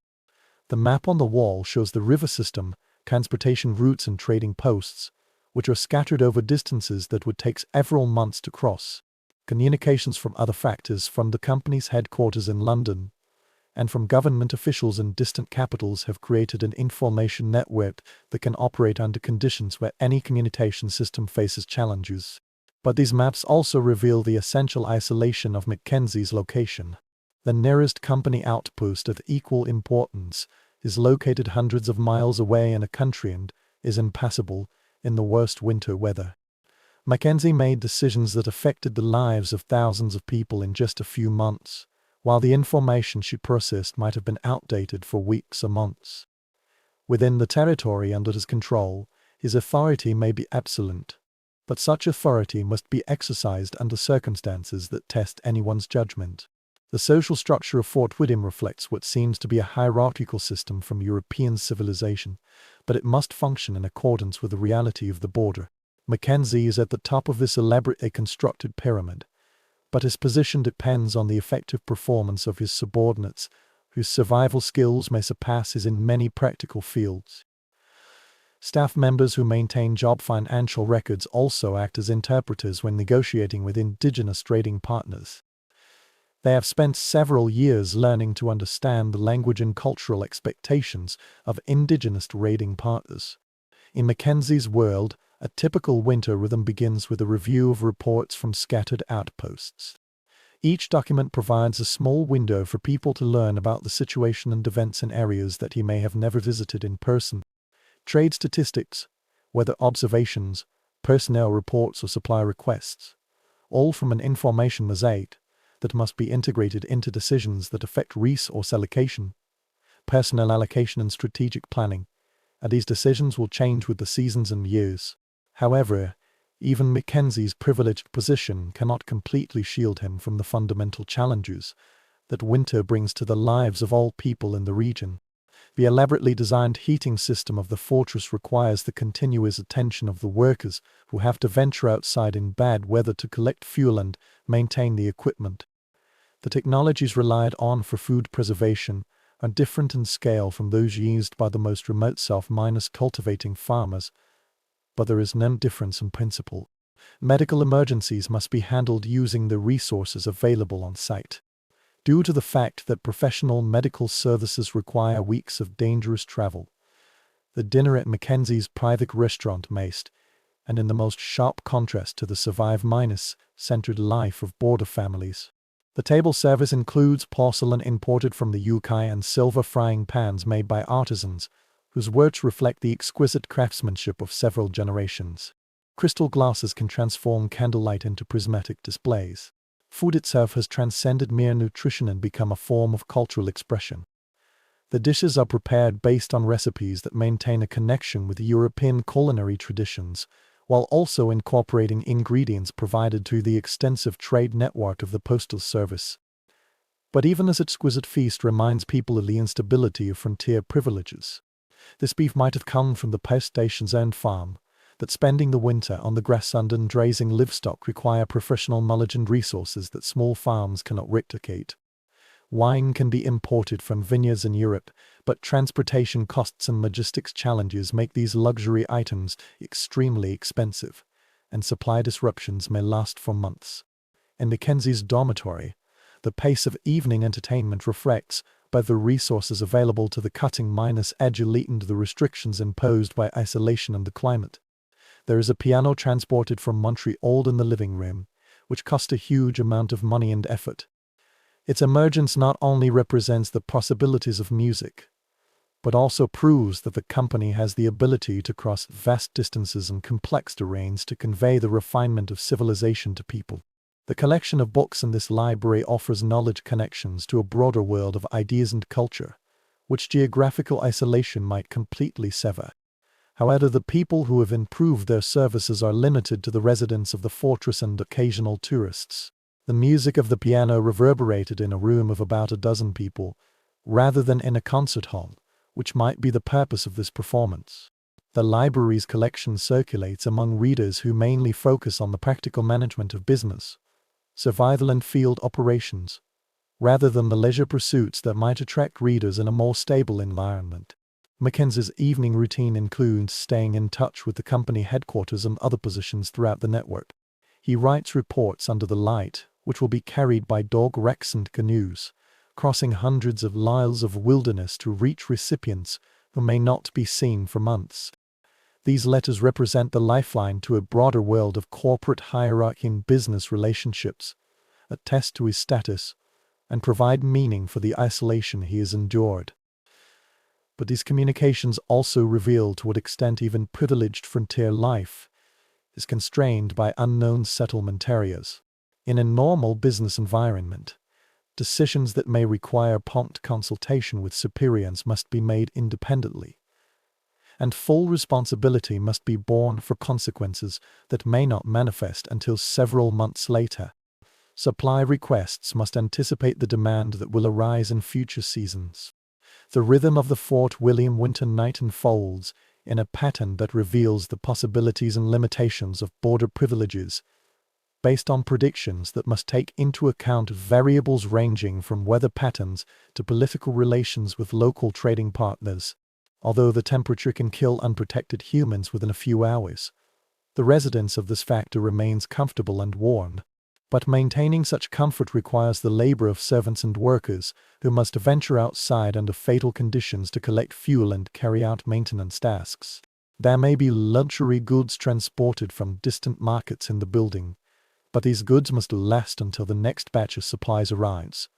[SPEAKER 1] The map on the wall shows the river system, transportation routes and trading posts, which are scattered over distances that would take several months to cross. Communications from other factors from the company's headquarters in London and from government officials in distant capitals have created an information network that can operate under conditions where any communication system faces challenges. But these maps also reveal the essential isolation of Mackenzie's location. The nearest company outpost of equal importance is located hundreds of miles away in a country and is impassable in the worst winter weather. Mackenzie made decisions that affected the lives of thousands of people in just a few months, while the information she processed might have been outdated for weeks or months. Within the territory under his control, his authority may be absolute, but such authority must be exercised under circumstances that test anyone's judgment. The social structure of Fort William reflects what seems to be a hierarchical system from European civilization, but it must function in accordance with the reality of the border. Mackenzie is at the top of this elaborately constructed pyramid, but his position depends on the effective performance of his subordinates, whose survival skills may surpass his in many practical fields. Staff members who maintain job financial records also act as interpreters when negotiating with indigenous trading partners. They have spent several years learning to understand the language and cultural expectations of indigenous trading partners. In Mackenzie's world, a typical winter rhythm begins with a review of reports from scattered outposts. Each document provides a small window for people to learn about the situation and events in areas that he may have never visited in person. Trade statistics, weather observations, personnel reports or supply requests, all from an information mosaic that must be integrated into decisions that affect resource allocation, personnel allocation and strategic planning, and these decisions will change with the seasons and years. However, even Mackenzie's privileged position cannot completely shield him from the fundamental challenges that winter brings to the lives of all people in the region. The elaborately designed heating system of the fortress requires the continuous attention of the workers who have to venture outside in bad weather to collect fuel and maintain the equipment. The technologies relied on for food preservation are different in scale from those used by the most remote self-cultivating farmers, but there is no difference in principle. Medical emergencies must be handled using the resources available on site. Due to the fact that professional medical services require weeks of dangerous travel, the dinner at Mackenzie's private restaurant maced, and in the most sharp contrast to the survive-centered life of border families. The table service includes porcelain imported from the UK and silver frying pans made by artisans, whose works reflect the exquisite craftsmanship of several generations. Crystal glasses can transform candlelight into prismatic displays. Food itself has transcended mere nutrition and become a form of cultural expression. The dishes are prepared based on recipes that maintain a connection with European culinary traditions, while also incorporating ingredients provided through the extensive trade network of the Postal Service. But even this exquisite feast reminds people of the instability of frontier privileges. This beef might have come from the post station's own farm, that spending the winter on the grassland and grazing livestock require professional knowledge and resources that small farms cannot replicate. Wine can be imported from vineyards in Europe, but transportation costs and logistics challenges make these luxury items extremely expensive, and supply disruptions may last for months. In Mackenzie's dormitory, the pace of evening entertainment reflects both the resources available to the cutting-edge elite and the restrictions imposed by isolation and the climate. There is a piano transported from Montreal in the living room, which cost a huge amount of money and effort. Its emergence not only represents the possibilities of music, but also proves that the company has the ability to cross vast distances and complex terrains to convey the refinement of civilization to people. The collection of books in this library offers knowledge connections to a broader world of ideas and culture, which geographical isolation might completely sever. However, the people who have improved their services are limited to the residents of the fortress and occasional tourists. The music of the piano reverberated in a room of about a dozen people, rather than in a concert hall, which might be the purpose of this performance. The library's collection circulates among readers who mainly focus on the practical management of business, survival and field operations, rather than the leisure pursuits that might attract readers in a more stable environment. Mackenzie's evening routine includes staying in touch with the company headquarters and other positions throughout the network. He writes reports under the light, which will be carried by dog wrecks and canoes, crossing hundreds of miles of wilderness to reach recipients who may not be seen for months. These letters represent the lifeline to a broader world of corporate hierarchy and business relationships, attest to his status, and provide meaning for the isolation he has endured. But these communications also reveal to what extent even privileged frontier life is constrained by unknown settlement areas. In a normal business environment, decisions that may require prompt consultation with superiors must be made independently, and full responsibility must be borne for consequences that may not manifest until several months later. Supply requests must anticipate the demand that will arise in future seasons. The rhythm of the Fort William winter night unfolds in a pattern that reveals the possibilities and limitations of border privileges, based on predictions that must take into account variables ranging from weather patterns to political relations with local trading partners. Although the temperature can kill unprotected humans within a few hours, the residence of this factor remains comfortable and warm. But maintaining such comfort requires the labor of servants and workers who must venture outside under fatal conditions to collect fuel and carry out maintenance tasks. There may be luxury goods transported from distant markets in the building, but these goods must last until the next batch of supplies arrives,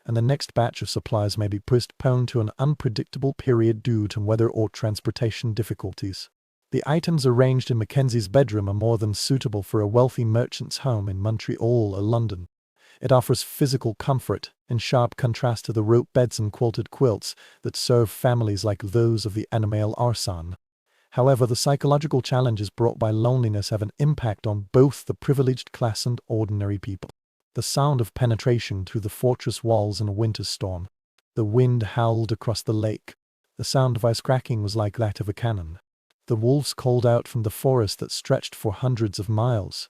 [SPEAKER 1] and the next batch of supplies may be postponed to an unpredictable period due to weather or transportation difficulties. The items arranged in Mackenzie's bedroom are more than suitable for a wealthy merchant's home in Montreal or London. It offers physical comfort, in sharp contrast to the rope beds and quilted quilts that serve families like those of the animal artisan. However, the psychological challenges brought by loneliness have an impact on both the privileged class and ordinary people. The sound of penetration through the fortress walls in a winter storm. The wind howled across the lake. The sound of ice cracking was like that of a cannon. The wolves called out from the forest that stretched for hundreds of miles.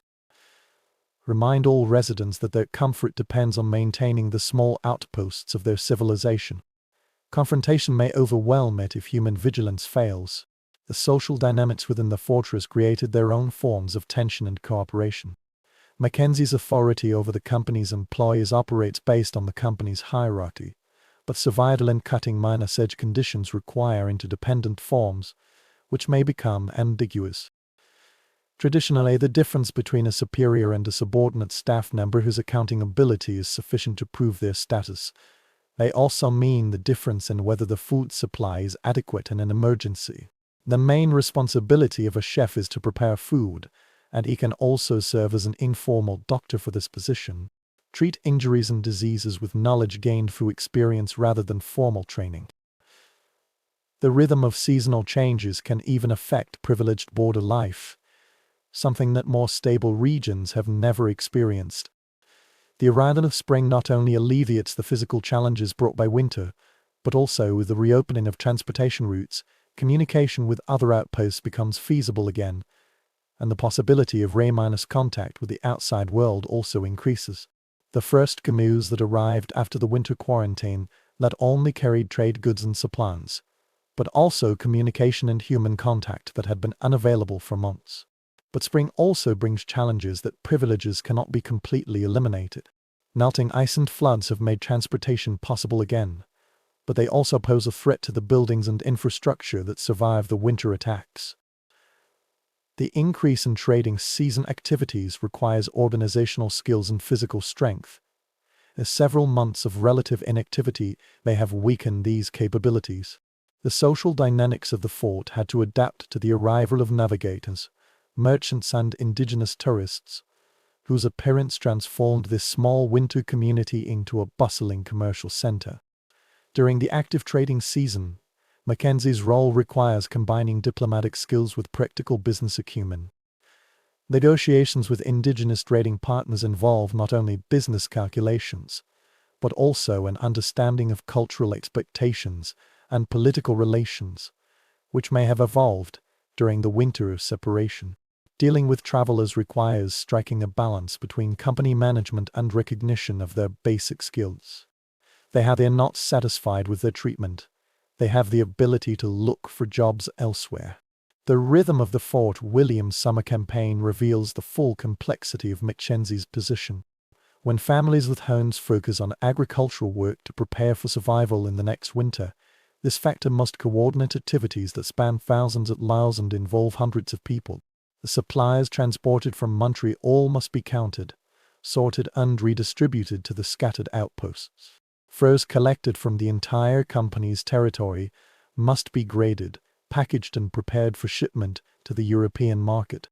[SPEAKER 1] Remind all residents that their comfort depends on maintaining the small outposts of their civilization. Confrontation may overwhelm it if human vigilance fails. The social dynamics within the fortress created their own forms of tension and cooperation. Mackenzie's authority over the company's employees operates based on the company's hierarchy, but survival and cutting-edge conditions require interdependent forms, which may become ambiguous. Traditionally, the difference between a superior and a subordinate staff member whose accounting ability is sufficient to prove their status may also mean the difference in whether the food supply is adequate in an emergency. The main responsibility of a chef is to prepare food, and he can also serve as an informal doctor for this position. Treat injuries and diseases with knowledge gained through experience rather than formal training. The rhythm of seasonal changes can even affect privileged border life, something that more stable regions have never experienced. The arrival of spring not only alleviates the physical challenges brought by winter, but also with the reopening of transportation routes, communication with other outposts becomes feasible again, and the possibility of contact with the outside world also increases. The first canoes that arrived after the winter quarantine not only carried trade goods and supplies, but also communication and human contact that had been unavailable for months. But spring also brings challenges that privileges cannot be completely eliminated. Melting ice and floods have made transportation possible again, but they also pose a threat to the buildings and infrastructure that survive the winter attacks. The increase in trading season activities requires organizational skills and physical strength, as several months of relative inactivity may have weakened these capabilities. The social dynamics of the fort had to adapt to the arrival of navigators, merchants and indigenous tourists, whose appearance transformed this small winter community into a bustling commercial center. During the active trading season, Mackenzie's role requires combining diplomatic skills with practical business acumen. Negotiations with indigenous trading partners involve not only business calculations, but also an understanding of cultural expectations and political relations, which may have evolved during the winter of separation. Dealing with travelers requires striking a balance between company management and recognition of their basic skills. They are not satisfied with their treatment. They have the ability to look for jobs elsewhere. The rhythm of the Fort William summer campaign reveals the full complexity of Mackenzie's position. When families with homes focus on agricultural work to prepare for survival in the next winter, this factor must coordinate activities that span thousands of miles and involve hundreds of people. The supplies transported from Montreal must be counted, sorted and redistributed to the scattered outposts. Furs collected from the entire company's territory must be graded, packaged and prepared for shipment to the European market.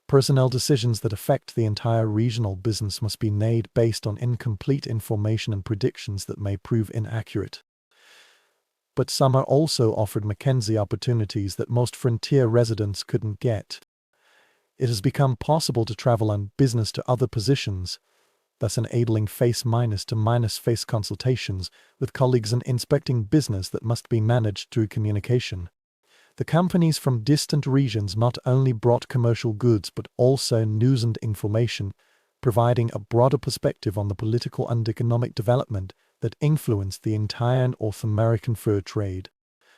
[SPEAKER 1] Personnel decisions that affect the entire regional business must be made based on incomplete information and predictions that may prove inaccurate. But summer also offered Mackenzie opportunities that most frontier residents couldn't get. It has become possible to travel on business to other positions, thus enabling face-to-face consultations with colleagues and inspecting business that must be managed through communication. The companies from distant regions not only brought commercial goods but also news and information, providing a broader perspective on the political and economic development that influenced the entire North American fur trade.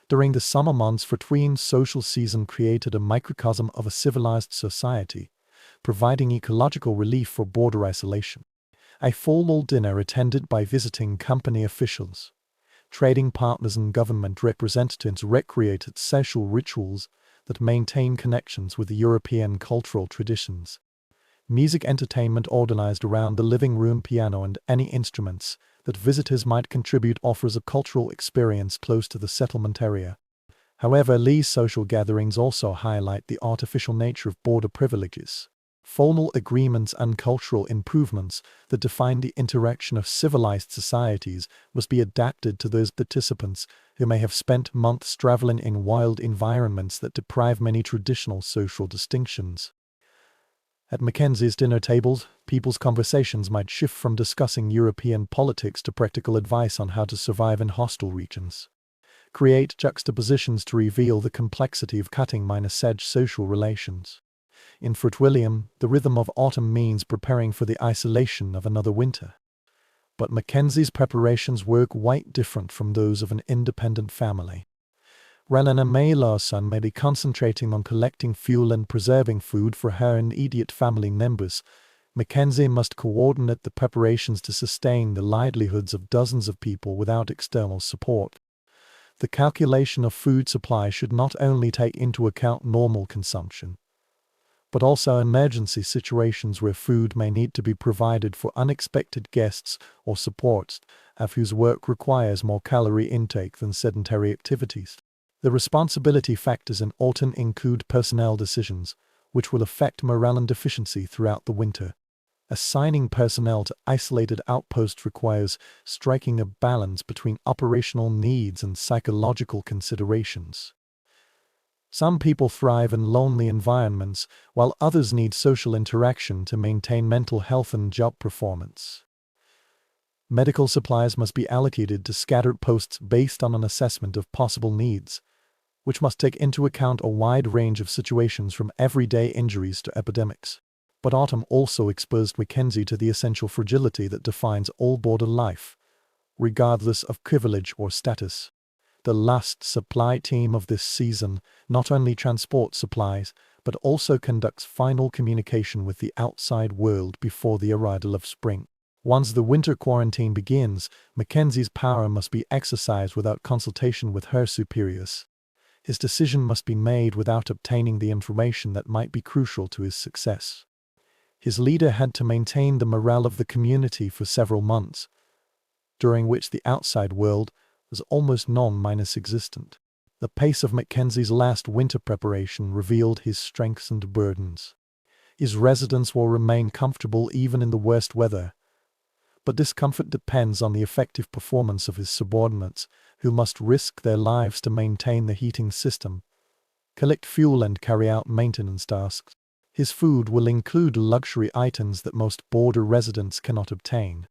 [SPEAKER 1] During the summer months, Frontier's social season created a microcosm of a civilized society, providing ecological relief for border isolation. A formal dinner attended by visiting company officials, trading partners and government representatives recreated social rituals that maintain connections with the European cultural traditions. Music entertainment organized around the living room piano and any instruments that visitors might contribute offers a cultural experience close to the settlement area. However, these social gatherings also highlight the artificial nature of border privileges. Formal agreements and cultural improvements that define the interaction of civilized societies must be adapted to those participants who may have spent months traveling in wild environments that deprive many traditional social distinctions. At Mackenzie's dinner tables, people's conversations might shift from discussing European politics to practical advice on how to survive in hostile regions. Create juxtapositions to reveal the complexity of cutting-edge social relations. In Fort William, the rhythm of autumn means preparing for the isolation of another winter. But Mackenzie's preparations were quite different from those of an independent family. Relena May Larson may be concentrating on collecting fuel and preserving food for her immediate family members. Mackenzie must coordinate the preparations to sustain the livelihoods of dozens of people without external support. The calculation of food supply should not only take into account normal consumption, but also emergency situations where food may need to be provided for unexpected guests or support staff whose work requires more calorie intake than sedentary activities. The responsibility factors in autumn include personnel decisions, which will affect morale and efficiency throughout the winter. Assigning personnel to isolated outposts requires striking a balance between operational needs and psychological considerations. Some people thrive in lonely environments, while others need social interaction to maintain mental health and job performance. Medical supplies must be allocated to scattered posts based on an assessment of possible needs. which must take into account a wide range of situations from everyday injuries to epidemics. But autumn also exposed Mackenzie to the essential fragility that defines all border life, regardless of privilege or status. The last supply team of this season not only transports supplies, but also conducts final communication with the outside world before the arrival of spring. Once the winter quarantine begins, Mackenzie's power must be exercised without consultation with her superiors. His decision must be made without obtaining the information that might be crucial to his success. His leader had to maintain the morale of the community for several months, during which the outside world was almost non-existent. The pace of Mackenzie's last winter preparation revealed his strengths and burdens. His residents will remain comfortable even in the worst weather, but this comfort depends on the effective performance of his subordinates, who must risk their lives to maintain the heating system, collect fuel and carry out maintenance tasks. His food will include luxury items that most border residents cannot obtain.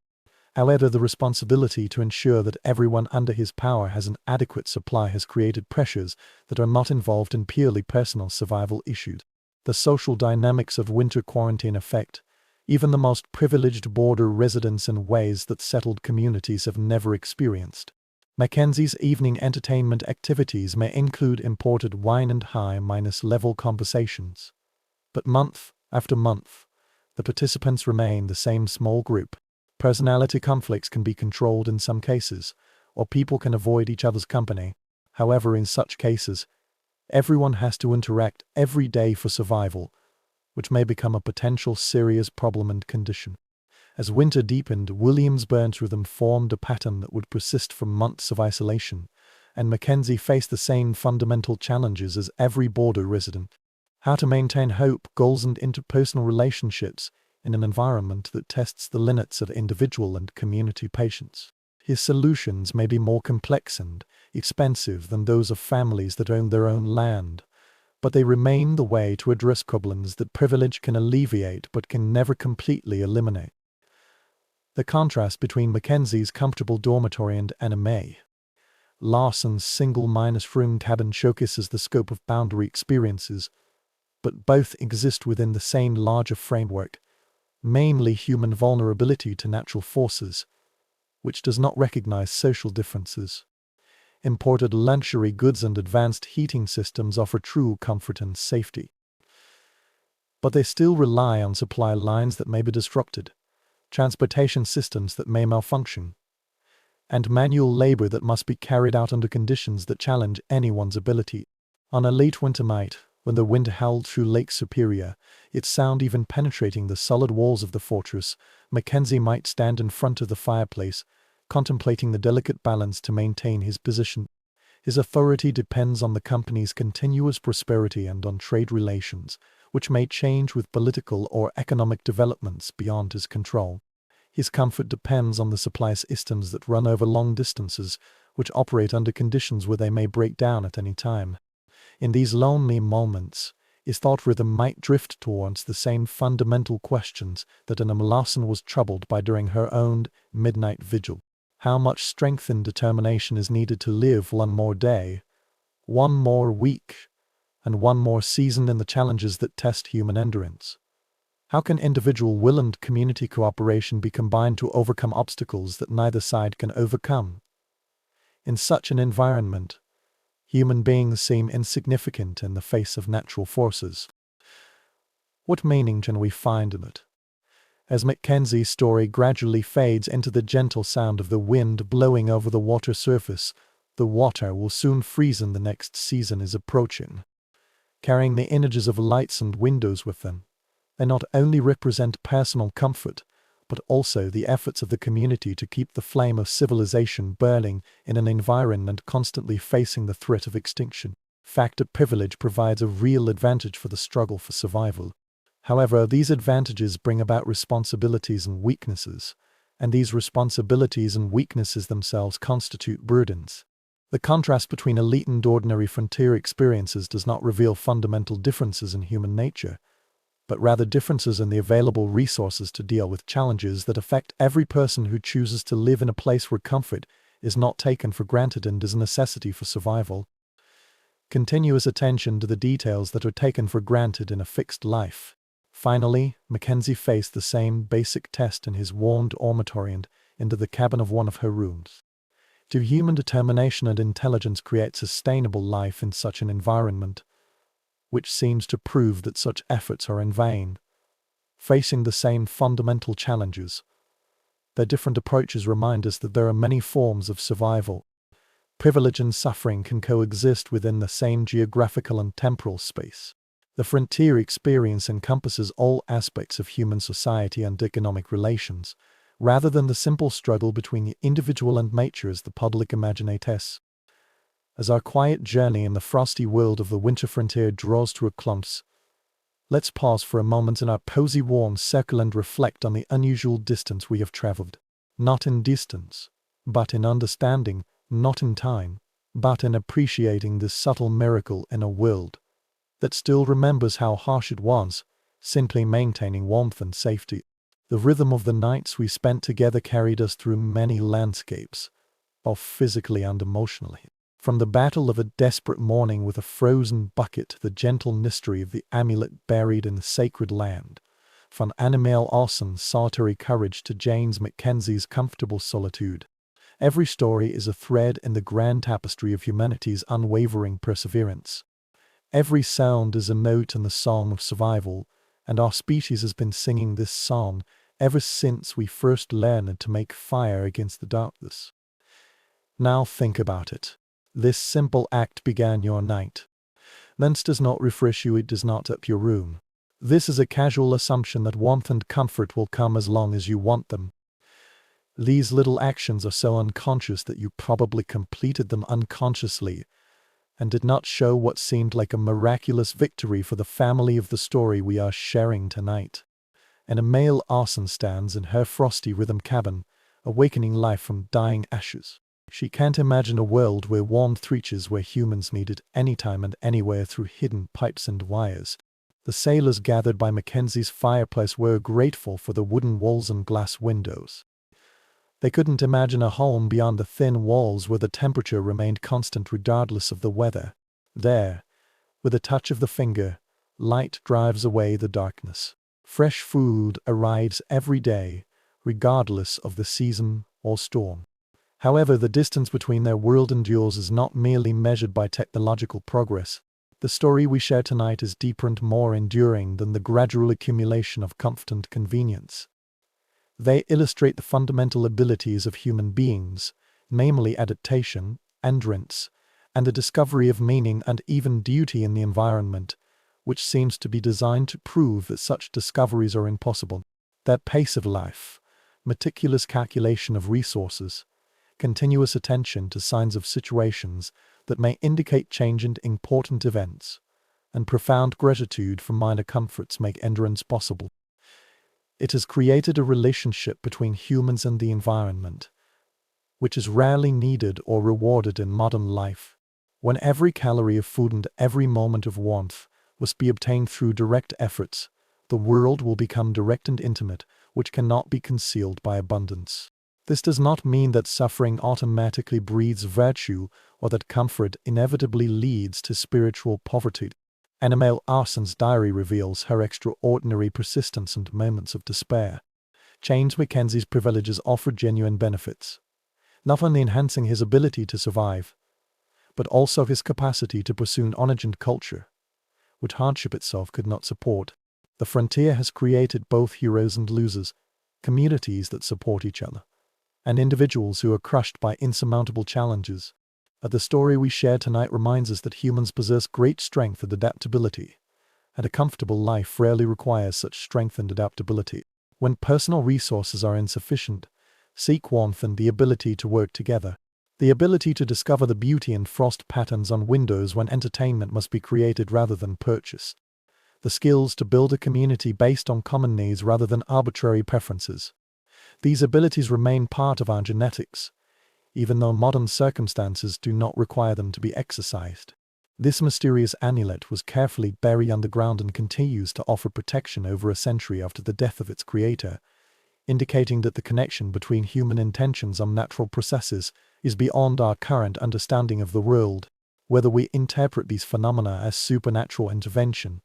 [SPEAKER 1] However, the responsibility to ensure that everyone under his power has an adequate supply has created pressures that are not involved in purely personal survival issues. The social dynamics of winter quarantine affect even the most privileged border residents in ways that settled communities have never experienced. Mackenzie's evening entertainment activities may include imported wine and high-level conversations. But month after month, the participants remain the same small group. Personality conflicts can be controlled in some cases, or people can avoid each other's company. However, in such cases, everyone has to interact every day for survival, which may become a potential serious problem and condition. As winter deepened, Williamsburg's rhythm formed a pattern that would persist for months of isolation, and Mackenzie faced the same fundamental challenges as every border resident. How to maintain hope, goals and interpersonal relationships in an environment that tests the limits of individual and community patience. His solutions may be more complex and expensive than those of families that own their own land, but they remain the way to address problems that privilege can alleviate but can never completely eliminate. The contrast between Mackenzie's comfortable dormitory and Anime Larson's single-room cabin showcases the scope of boundary experiences, but both exist within the same larger framework, mainly human vulnerability to natural forces, which does not recognize social differences. Imported luxury goods and advanced heating systems offer true comfort and safety, but they still rely on supply lines that may be disrupted, transportation systems that may malfunction, and manual labor that must be carried out under conditions that challenge anyone's ability. On a late winter night, when the wind howled through Lake Superior, its sound even penetrating the solid walls of the fortress, Mackenzie might stand in front of the fireplace, contemplating the delicate balance to maintain his position. His authority depends on the company's continuous prosperity and on trade relations, which may change with political or economic developments beyond his control. His comfort depends on the supply systems that run over long distances, which operate under conditions where they may break down at any time. In these lonely moments, his thought rhythm might drift towards the same fundamental questions that Anna Larson was troubled by during her own midnight vigil. How much strength and determination is needed to live one more day, one more week, and one more season in the challenges that test human endurance? How can individual will and community cooperation be combined to overcome obstacles that neither side can overcome? In such an environment, human beings seem insignificant in the face of natural forces. What meaning can we find in it? As Mackenzie's story gradually fades into the gentle sound of the wind blowing over the water surface, the water will soon freeze and the next season is approaching. Carrying the images of lights and windows with them, they not only represent personal comfort, but also the efforts of the community to keep the flame of civilization burning in an environment constantly facing the threat of extinction. Fact that privilege provides a real advantage for the struggle for survival. However, these advantages bring about responsibilities and weaknesses, and these responsibilities and weaknesses themselves constitute burdens. The contrast between elite and ordinary frontier experiences does not reveal fundamental differences in human nature, but rather differences in the available resources to deal with challenges that affect every person who chooses to live in a place where comfort is not taken for granted and is a necessity for survival. continuous attention to the details that are taken for granted in a fixed life. Finally, Mackenzie faced the same basic test in his warmed dormitory and into the cabin of one of her rooms. Do human determination and intelligence create sustainable life in such an environment? Which seems to prove that such efforts are in vain. Facing the same fundamental challenges, their different approaches remind us that there are many forms of survival. Privilege and suffering can coexist within the same geographical and temporal space. The frontier experience encompasses all aspects of human society and economic relations, rather than the simple struggle between the individual and nature as the public imaginates. As our quiet journey in the frosty world of the winter frontier draws to a close, let's pause for a moment in our cozy warm circle and reflect on the unusual distance we have traveled. Not in distance, but in understanding, not in time, but in appreciating this subtle miracle in a world that still remembers how harsh it was, simply maintaining warmth and safety. The rhythm of the nights we spent together carried us through many landscapes, both physically and emotionally. From the battle of a desperate morning with a frozen bucket to the gentle mystery of the amulet buried in the sacred land. From Annabelle Olsen's solitary courage to James Mackenzie's comfortable solitude. Every story is a thread in the grand tapestry of humanity's unwavering perseverance. Every sound is a note in the song of survival, and our species has been singing this song ever since we first learned to make fire against the darkness. Now think about it. This simple act began your night. Lens does not refresh you, it does not up your room. This is a casual assumption that warmth and comfort will come as long as you want them. These little actions are so unconscious that you probably completed them unconsciously, and did not show what seemed like a miraculous victory for the family of the story we are sharing tonight. And a male arson stands in her frosty rhythm cabin, awakening life from dying ashes. She can't imagine a world where warmth reaches where humans need it anytime and anywhere through hidden pipes and wires. The sailors gathered by Mackenzie's fireplace were grateful for the wooden walls and glass windows. They couldn't imagine a home beyond the thin walls where the temperature remained constant regardless of the weather. There, with a touch of the finger, light drives away the darkness. Fresh food arrives every day, regardless of the season or storm. However, the distance between their world and yours is not merely measured by technological progress. The story we share tonight is deeper and more enduring than the gradual accumulation of comfort and convenience. They illustrate the fundamental abilities of human beings, namely adaptation, endurance, and the discovery of meaning and even duty in the environment, which seems to be designed to prove that such discoveries are impossible. Their pace of life, meticulous calculation of resources, continuous attention to signs of situations that may indicate change and important events, and profound gratitude for minor comforts make endurance possible. It has created a relationship between humans and the environment, which is rarely needed or rewarded in modern life. When every calorie of food and every moment of warmth must be obtained through direct efforts, the world will become direct and intimate, which cannot be concealed by abundance. This does not mean that suffering automatically breeds virtue or that comfort inevitably leads to spiritual poverty. Annabelle Arson's diary reveals her extraordinary persistence and moments of despair. James Mackenzie's privileges offered genuine benefits, not only enhancing his ability to survive, but also his capacity to pursue an knowledge and culture, which hardship itself could not support. The frontier has created both heroes and losers, communities that support each other, and individuals who are crushed by insurmountable challenges. The story we share tonight reminds us that humans possess great strength and adaptability, and a comfortable life rarely requires such strength and adaptability. When personal resources are insufficient, seek warmth and the ability to work together. The ability to discover the beauty in frost patterns on windows when entertainment must be created rather than purchased. The skills to build a community based on common needs rather than arbitrary preferences. These abilities remain part of our genetics, even though modern circumstances do not require them to be exercised. This mysterious amulet was carefully buried underground and continues to offer protection over a century after the death of its creator, indicating that the connection between human intentions and natural processes is beyond our current understanding of the world. Whether we interpret these phenomena as supernatural intervention,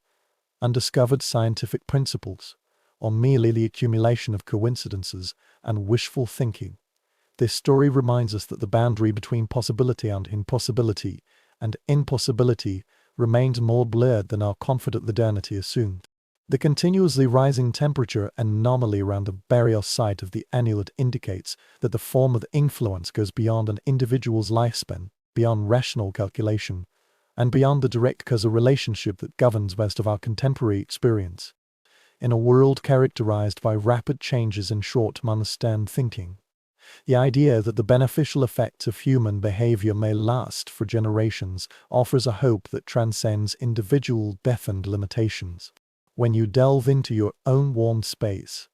[SPEAKER 1] undiscovered scientific principles, or merely the accumulation of coincidences and wishful thinking, this story reminds us that the boundary between possibility and impossibility remains more blurred than our confident modernity assumed. The continuously rising temperature anomaly around the burial site of the annulid indicates that the form of influence goes beyond an individual's lifespan, beyond rational calculation, and beyond the direct causal relationship that governs most of our contemporary experience. In a world characterized by rapid changes and short-term thinking, the idea that the beneficial effects of human behavior may last for generations offers a hope that transcends individual defined limitations. When you delve into your own warm space,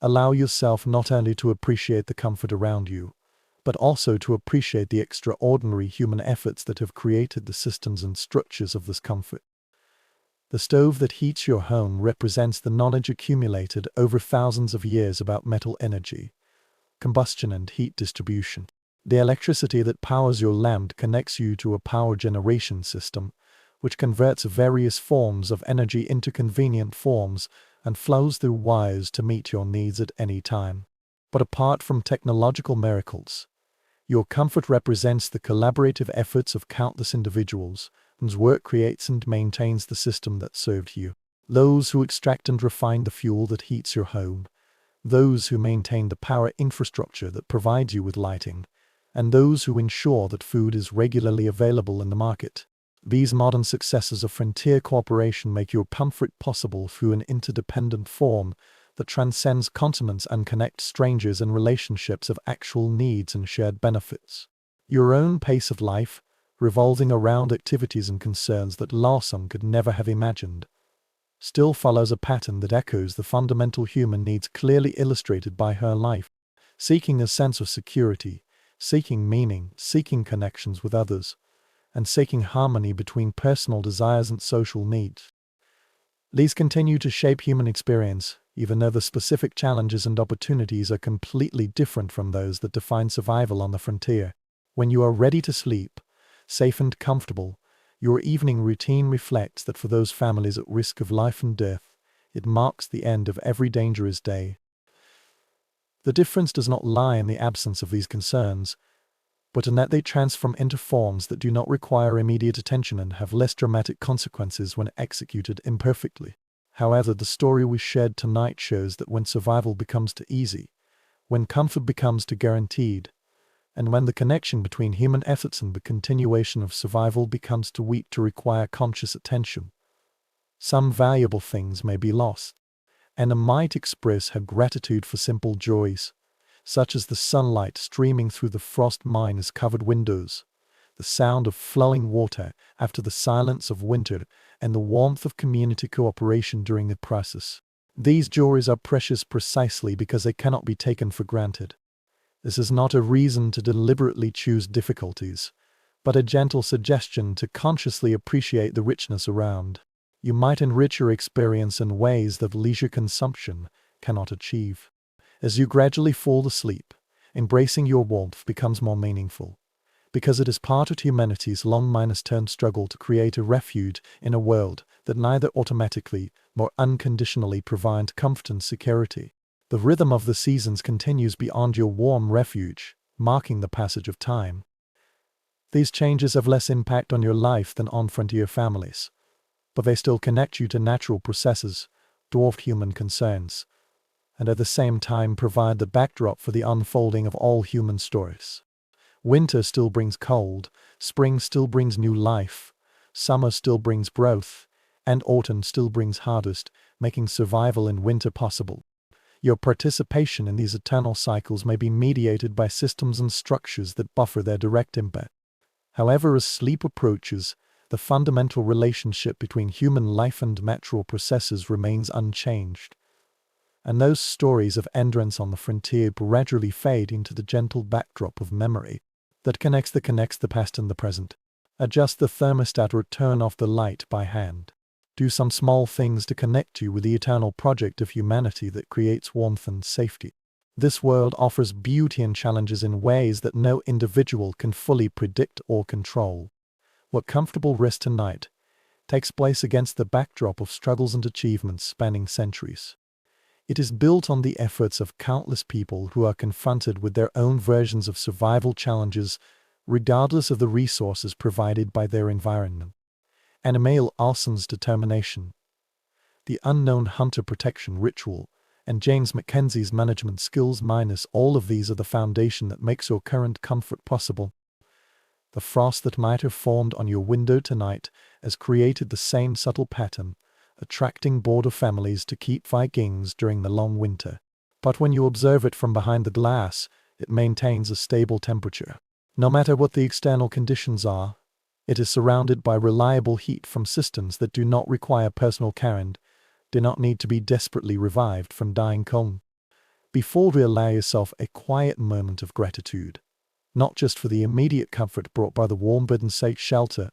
[SPEAKER 1] allow yourself not only to appreciate the comfort around you, but also to appreciate the extraordinary human efforts that have created the systems and structures of this comfort. The stove that heats your home represents the knowledge accumulated over thousands of years about metal energy, combustion and heat distribution. The electricity that powers your lamp connects you to a power generation system, which converts various forms of energy into convenient forms and flows through wires to meet your needs at any time. But apart from technological miracles, your comfort represents the collaborative efforts of countless individuals whose work creates and maintains the system that served you. Those who extract and refine the fuel that heats your home, those who maintain the power infrastructure that provides you with lighting, and those who ensure that food is regularly available in the market. These modern successors of frontier cooperation make your comfort possible through an interdependent form that transcends continents and connects strangers in relationships of actual needs and shared benefits. Your own pace of life, revolving around activities and concerns that Lawson could never have imagined, still follows a pattern that echoes the fundamental human needs clearly illustrated by her life, seeking a sense of security, seeking meaning, seeking connections with others, and seeking harmony between personal desires and social needs. These continue to shape human experience, even though the specific challenges and opportunities are completely different from those that define survival on the frontier. When you are ready to sleep, safe and comfortable, your evening routine reflects that for those families at risk of life and death, it marks the end of every dangerous day. The difference does not lie in the absence of these concerns, but in that they transform into forms that do not require immediate attention and have less dramatic consequences when executed imperfectly. However, the story we shared tonight shows that when survival becomes too easy, when comfort becomes too guaranteed, and when the connection between human efforts and the continuation of survival becomes too weak to require conscious attention, some valuable things may be lost. And I might express her gratitude for simple joys, such as the sunlight streaming through the frost-covered windows, the sound of flowing water after the silence of winter, and the warmth of community cooperation during the process. These joys are precious precisely because they cannot be taken for granted. This is not a reason to deliberately choose difficulties, but a gentle suggestion to consciously appreciate the richness around. You might enrich your experience in ways that leisure consumption cannot achieve. As you gradually fall asleep, embracing your warmth becomes more meaningful, because it is part of humanity's long-term struggle to create a refuge in a world that neither automatically nor unconditionally provides comfort and security. The rhythm of the seasons continues beyond your warm refuge, marking the passage of time. These changes have less impact on your life than on frontier families, but they still connect you to natural processes, dwarfed human concerns, and at the same time provide the backdrop for the unfolding of all human stories. Winter still brings cold, spring still brings new life, summer still brings growth, and autumn still brings harvest, making survival in winter possible. Your participation in these eternal cycles may be mediated by systems and structures that buffer their direct impact. However, as sleep approaches, the fundamental relationship between human life and natural processes remains unchanged, and those stories of endurance on the frontier gradually fade into the gentle backdrop of memory that connects the past and the present. Adjust the thermostat or turn off the light by hand. Do some small things to connect you with the eternal project of humanity that creates warmth and safety. This world offers beauty and challenges in ways that no individual can fully predict or control, What comfortable rest tonight takes place against the backdrop of struggles and achievements spanning centuries. It is built on the efforts of countless people who are confronted with their own versions of survival challenges, regardless of the resources provided by their environment. And Emil Alson's determination, the unknown hunter protection ritual, and James Mackenzie's management skills minus all of these are the foundation that makes your current comfort possible. The frost that might have formed on your window tonight has created the same subtle pattern, attracting border families to keep Vikings during the long winter. But when you observe it from behind the glass, it maintains a stable temperature. No matter what the external conditions are, it is surrounded by reliable heat from systems that do not require personal care and do not need to be desperately revived from dying cold. Before you allow yourself a quiet moment of gratitude, not just for the immediate comfort brought by the warm bed and safe shelter,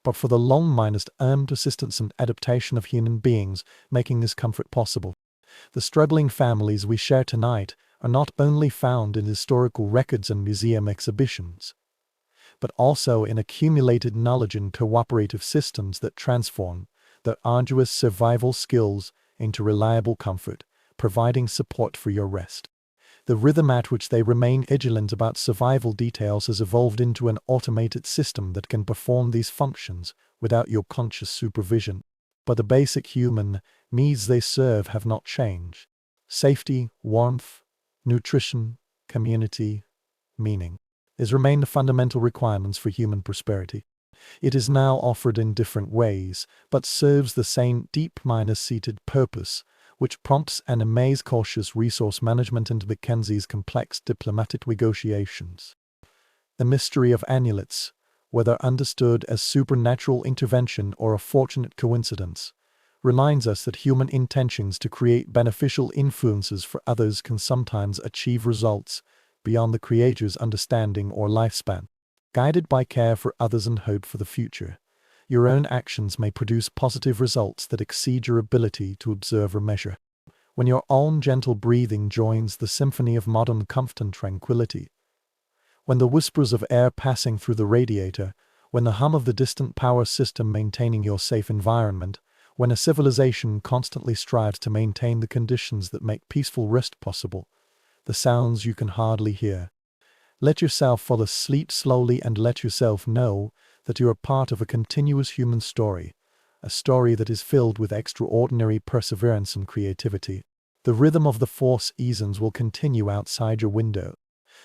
[SPEAKER 1] but for the long-minus earned assistance and adaptation of human beings making this comfort possible. The struggling families we share tonight are not only found in historical records and museum exhibitions, but also in accumulated knowledge and cooperative systems that transform their arduous survival skills into reliable comfort, providing support for your rest. The rhythm at which they remain vigilant about survival details has evolved into an automated system that can perform these functions without your conscious supervision. But the basic human needs they serve have not changed. Safety, warmth, nutrition, community, meaning. These remain the fundamental requirements for human prosperity. It is now offered in different ways, but serves the same deep-seated purpose, which prompts and amaze cautious resource management and Mackenzie's complex diplomatic negotiations. The mystery of amulets, whether understood as supernatural intervention or a fortunate coincidence, reminds us that human intentions to create beneficial influences for others can sometimes achieve results beyond the Creator's understanding or lifespan. Guided by care for others and hope for the future, your own actions may produce positive results that exceed your ability to observe or measure. When your own gentle breathing joins the symphony of modern comfort and tranquility, when the whispers of air passing through the radiator, when the hum of the distant power system maintaining your safe environment, when a civilization constantly strives to maintain the conditions that make peaceful rest possible, the sounds you can hardly hear. Let yourself fall asleep slowly and let yourself know that you are part of a continuous human story, a story that is filled with extraordinary perseverance and creativity. The rhythm of the four seasons will continue outside your window,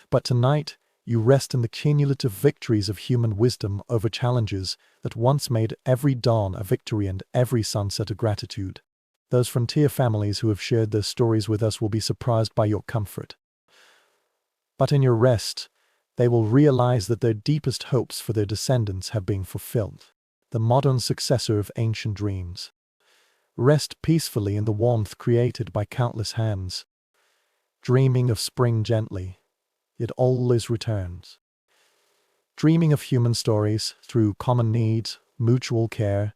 [SPEAKER 1] but tonight you rest in the cumulative victories of human wisdom over challenges that once made every dawn a victory and every sunset a gratitude. Those frontier families who have shared their stories with us will be surprised by your comfort. But in your rest, they will realize that their deepest hopes for their descendants have been fulfilled. The modern successor of ancient dreams. Rest peacefully in the warmth created by countless hands. Dreaming of spring gently, it always returns. Dreaming of human stories through common needs, mutual care,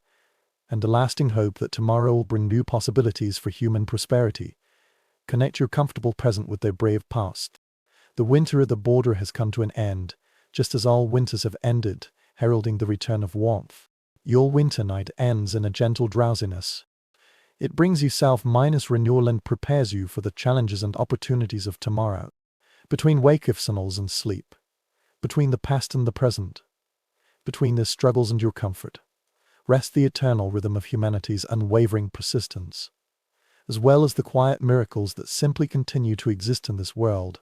[SPEAKER 1] and the lasting hope that tomorrow will bring new possibilities for human prosperity. Connect your comfortable present with their brave past. The winter at the border has come to an end, just as all winters have ended, heralding the return of warmth. Your winter night ends in a gentle drowsiness. It brings you self-renewal and prepares you for the challenges and opportunities of tomorrow. Between wakefulness and sleep, between the past and the present, between their struggles and your comfort, rests the eternal rhythm of humanity's unwavering persistence, as well as the quiet miracles that simply continue to exist in this world,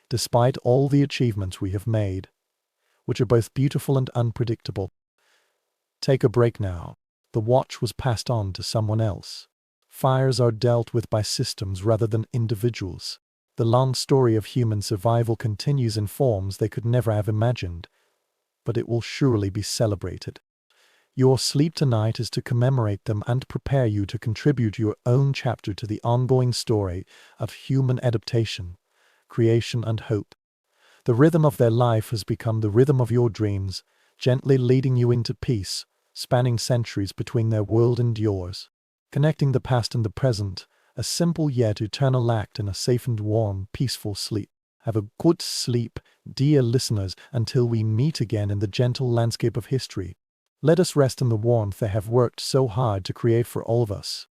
[SPEAKER 1] despite all the achievements we have made, which are both beautiful and unpredictable. Take a break now. The watch was passed on to someone else. Fires are dealt with by systems rather than individuals. The long story of human survival continues in forms they could never have imagined, but it will surely be celebrated. Your sleep tonight is to commemorate them and prepare you to contribute your own chapter to the ongoing story of human adaptation, creation and hope. The rhythm of their life has become the rhythm of your dreams, gently leading you into peace, spanning centuries between their world and yours. Connecting the past and the present, a simple yet eternal act in a safe and warm, peaceful sleep. Have a good sleep, dear listeners, until we meet again in the gentle landscape of history. Let us rest in the warmth they have worked so hard to create for all of us.